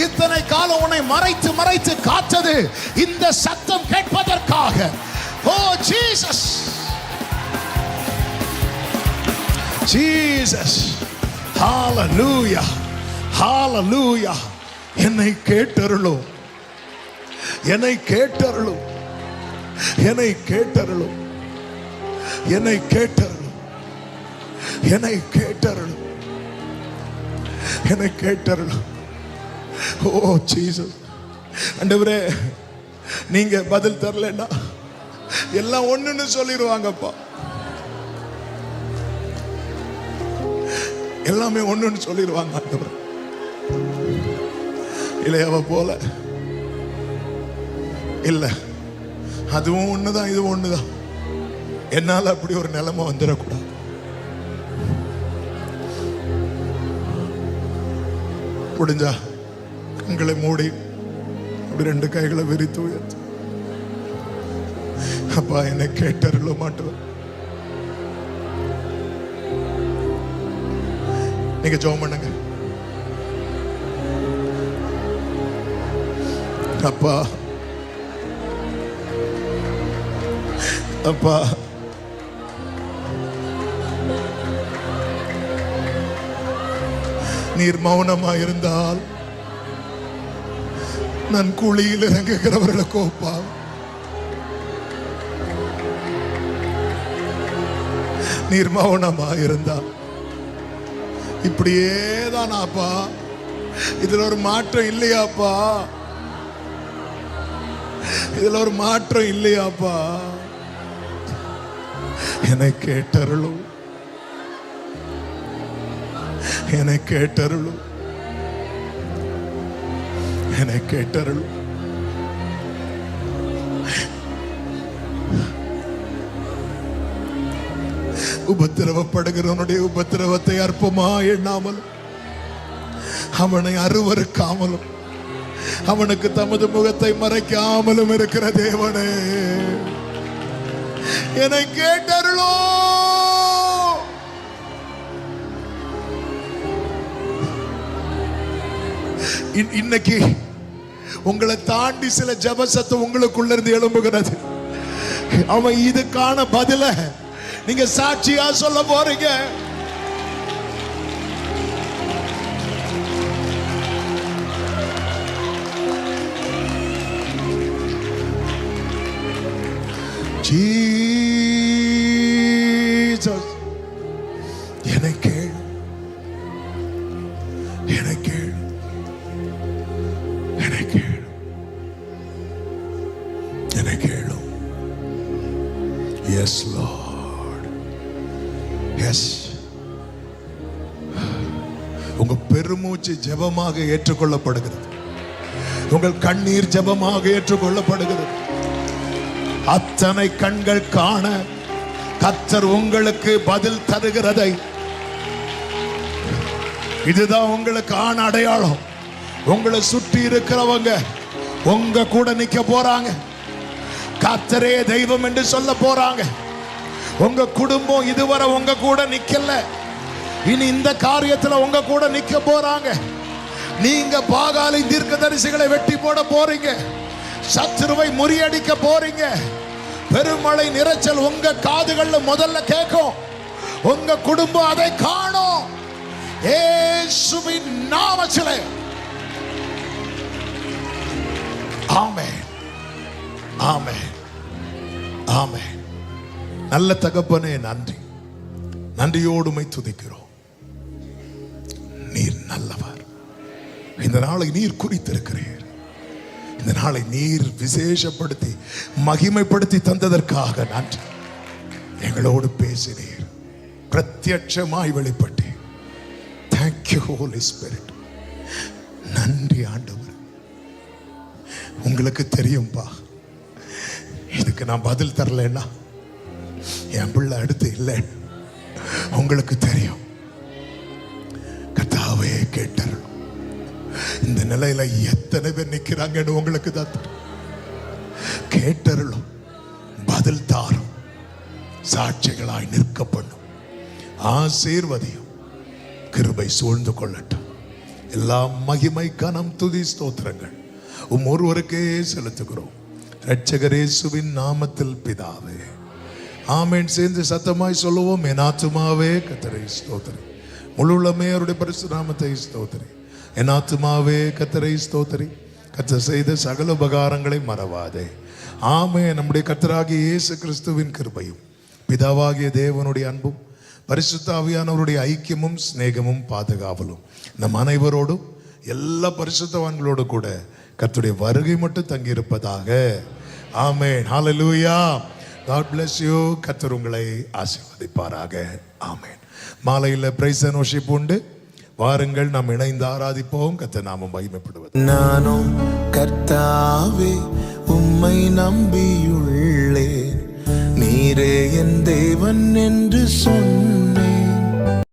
இத்தனை காலம் உன்னை மறைத்து மறைத்து காத்தது இந்த சத்தம் கேட்பதற்காக. ஓ ஜீசஸ், ஜீசஸ், ஹalleluya, ஹalleluya. என்னை கேட்டருளும், என்னை கேட்டருளும், என்னை கேட்டருளும், என்னை கேட்டருளும், என்னை கேட்டருளும், என்னை கேட்டருளும். ஓ ஜீசஸ். ஆண்டவரே, நீங்க பதில் தரலன்னா எல்லாம் ஒண்ணுன்னு சொல்லிடுவாங்கப்பா. எல்லாமே ஒண்ணுன்னு சொல்லிடுவாங்க ஆண்டவரே. இளையவ போல இல்ல, அதுவும் ஒண்ணுதான், இதுவும் ஒண்ணுதான். என்னால அப்படி ஒரு நிலைமை வந்துடக்கூடாது. முடிஞ்சா கண்களை மூடி அப்படி 2 கைகளை விரித்து உயர்த்து. அப்பா, என்னை கேட்டருள மாட்டோம். நீங்க ஜெபம் பண்ணுங்க. அப்பா, அப்பா, நீர் மௌனமா இருந்தால் நான் குழியில் இறங்குகிறவர்களுக்கு ஒப்பா. நீர் மௌனமா இருந்தால் இப்படியே தானாப்பா. இதுல ஒரு மாற்றம் இல்லையாப்பா, இதுல ஒரு மாற்றம் இல்லையாப்பா. என்னை கேட்டருளும், என்னை கேட்டருளும், என்னை கேட்டருளும். உபத்திரவப்படுகிறவனுடைய உபத்திரவத்தை அற்பமா எண்ணாமலும், அவனை அருவருக்காமலும், அவனுக்கு தமது முகத்தை மறைக்காமலும் இருக்கிற தேவனே, என்னை கேட்டருளோ. இன்னைக்கு உங்களை தாண்டி சில ஜெப சத்தம் உங்களுக்குள்ள இருந்து எழும்புகிறது. அவன் இதுக்கான பதில நீங்க சாட்சியா சொல்ல போறீங்க. ஜீசஸ், என்னை கேள், என்னை கேள், என்னை கேள், என்னை கேளும். Yes lord, yes. உங்க பெருமூச்சு ஜெபமாக ஏற்றுக்கொள்ளப்படுகிறது. உங்கள் கண்ணீர் ஜெபமாக ஏற்றுக்கொள்ளப்படுகிறது. அத்தனை கண்கள் காண கர்த்தர் உங்களுக்கு பதில் தருகிறதை, இதுதான் உங்களுக்கான அடையாளம். உங்களை சுற்றி இருக்கிறவங்க உங்க கூட நிக்க போறாங்க. கர்த்தரே தெய்வம் என்று சொல்ல போறாங்க. உங்க குடும்பம் இதுவரை உங்க கூட நிக்கல, இனி இந்த காரியத்துல உங்க கூட நிக்க போறாங்க. நீங்க பாகாலை தீர்க்கதரிசிகளை வெட்டி போட போறீங்க. சத்துருவை முறியடிக்க போறீங்க. பெருமழை நிறைச்சல் உங்க காதுகள்ல முதல்ல கேட்கும். உங்க குடும்பம் அதை காணும். இயேசுவின் நாமத்திலே ஆமென், ஆமென், ஆமென். நல்ல தகப்பனே, நன்றி. நன்றியோடு உம்மை துதிக்கிறோம். நீர் நல்லவர். இந்த நாளை நீர் குறித்திருக்கிறீர். இந்த நாளை நீர் விசேஷப்படுத்தி மகிமைப்படுத்தி தந்ததற்காக நன்றி. எங்களோடு பேசினீர், பிரத்யட்சமாய் வெளிப்பட்டு. Thank you holy spirit. நன்றி ஆண்டவர். உங்களுக்கு தெரியும்பா, இதுக்கு நான் பதில் தரலன்னா என் பிள்ளை அடுத்து இல்லை. உங்களுக்கு தெரியும். கர்த்தாவே கேட்டருளும். இந்த நிலையில எத்தனை பேர் நிக்கிறாங்கன்னு உங்களுக்கு தான் தெரியும். கேட்டருளும், பதில் தாரும், சாட்சிகளாய் நிற்க பண்ணும், ஆசீர்வதியும், கிருபை சூழ்ந்து கொள்ளட்டும். எல்லா மகிமை, கனம், துதி, ஸ்தோத்திரங்கள் ஒருவருக்கே செலுத்துகிறோம். இரட்சகர் இயேசுவின் நாமத்தில் பிதாவே, ஆமென். சேர்ந்து சத்தமாய் சொல்லுவோம். என் ஆத்துமாவே கர்த்தரை ஸ்தோத்திரி, முழு உள்ளமே அவருடைய பரிசுத்த நாமத்தை ஸ்தோத்திரி. என் ஆத்துமாவே கர்த்தரை ஸ்தோத்திரி, கர்த்தர் செய்த சகல உபகாரங்களை மறவாதே. ஆமென். நம்முடைய கர்த்தராகிய இயேசு கிறிஸ்துவின் கிருபையும், பிதாவாகிய தேவனுடைய அன்பும், பரிசுத்த ஆவியானவருடைய ஐக்கியமும் சிநேகமும் பாதுகாவலும் நம் அனைவரோடும் எல்லா பரிசுத்தவான்களோடு கூட கர்த்தருடைய வருகை மட்டும் தங்கி இருப்பதாக. ஆமென். ஹல்லேலூயா. God bless you. கர்த்தர் உங்களை ஆசீர்வதிப்பாராக. ஆமென். மாலையில் பிரைஸ் அண்ட் வொர்ஷிப் உண்டு. வாருங்கள், நாம் இணைந்து ஆராதிப்போம். கர்த்தர் நாமம் மகிமைப்படுவது. நானும் கர்த்தாவே உம்மை நம்பியுள்ளேன், நீரே என் தேவன் என்று சொன்ன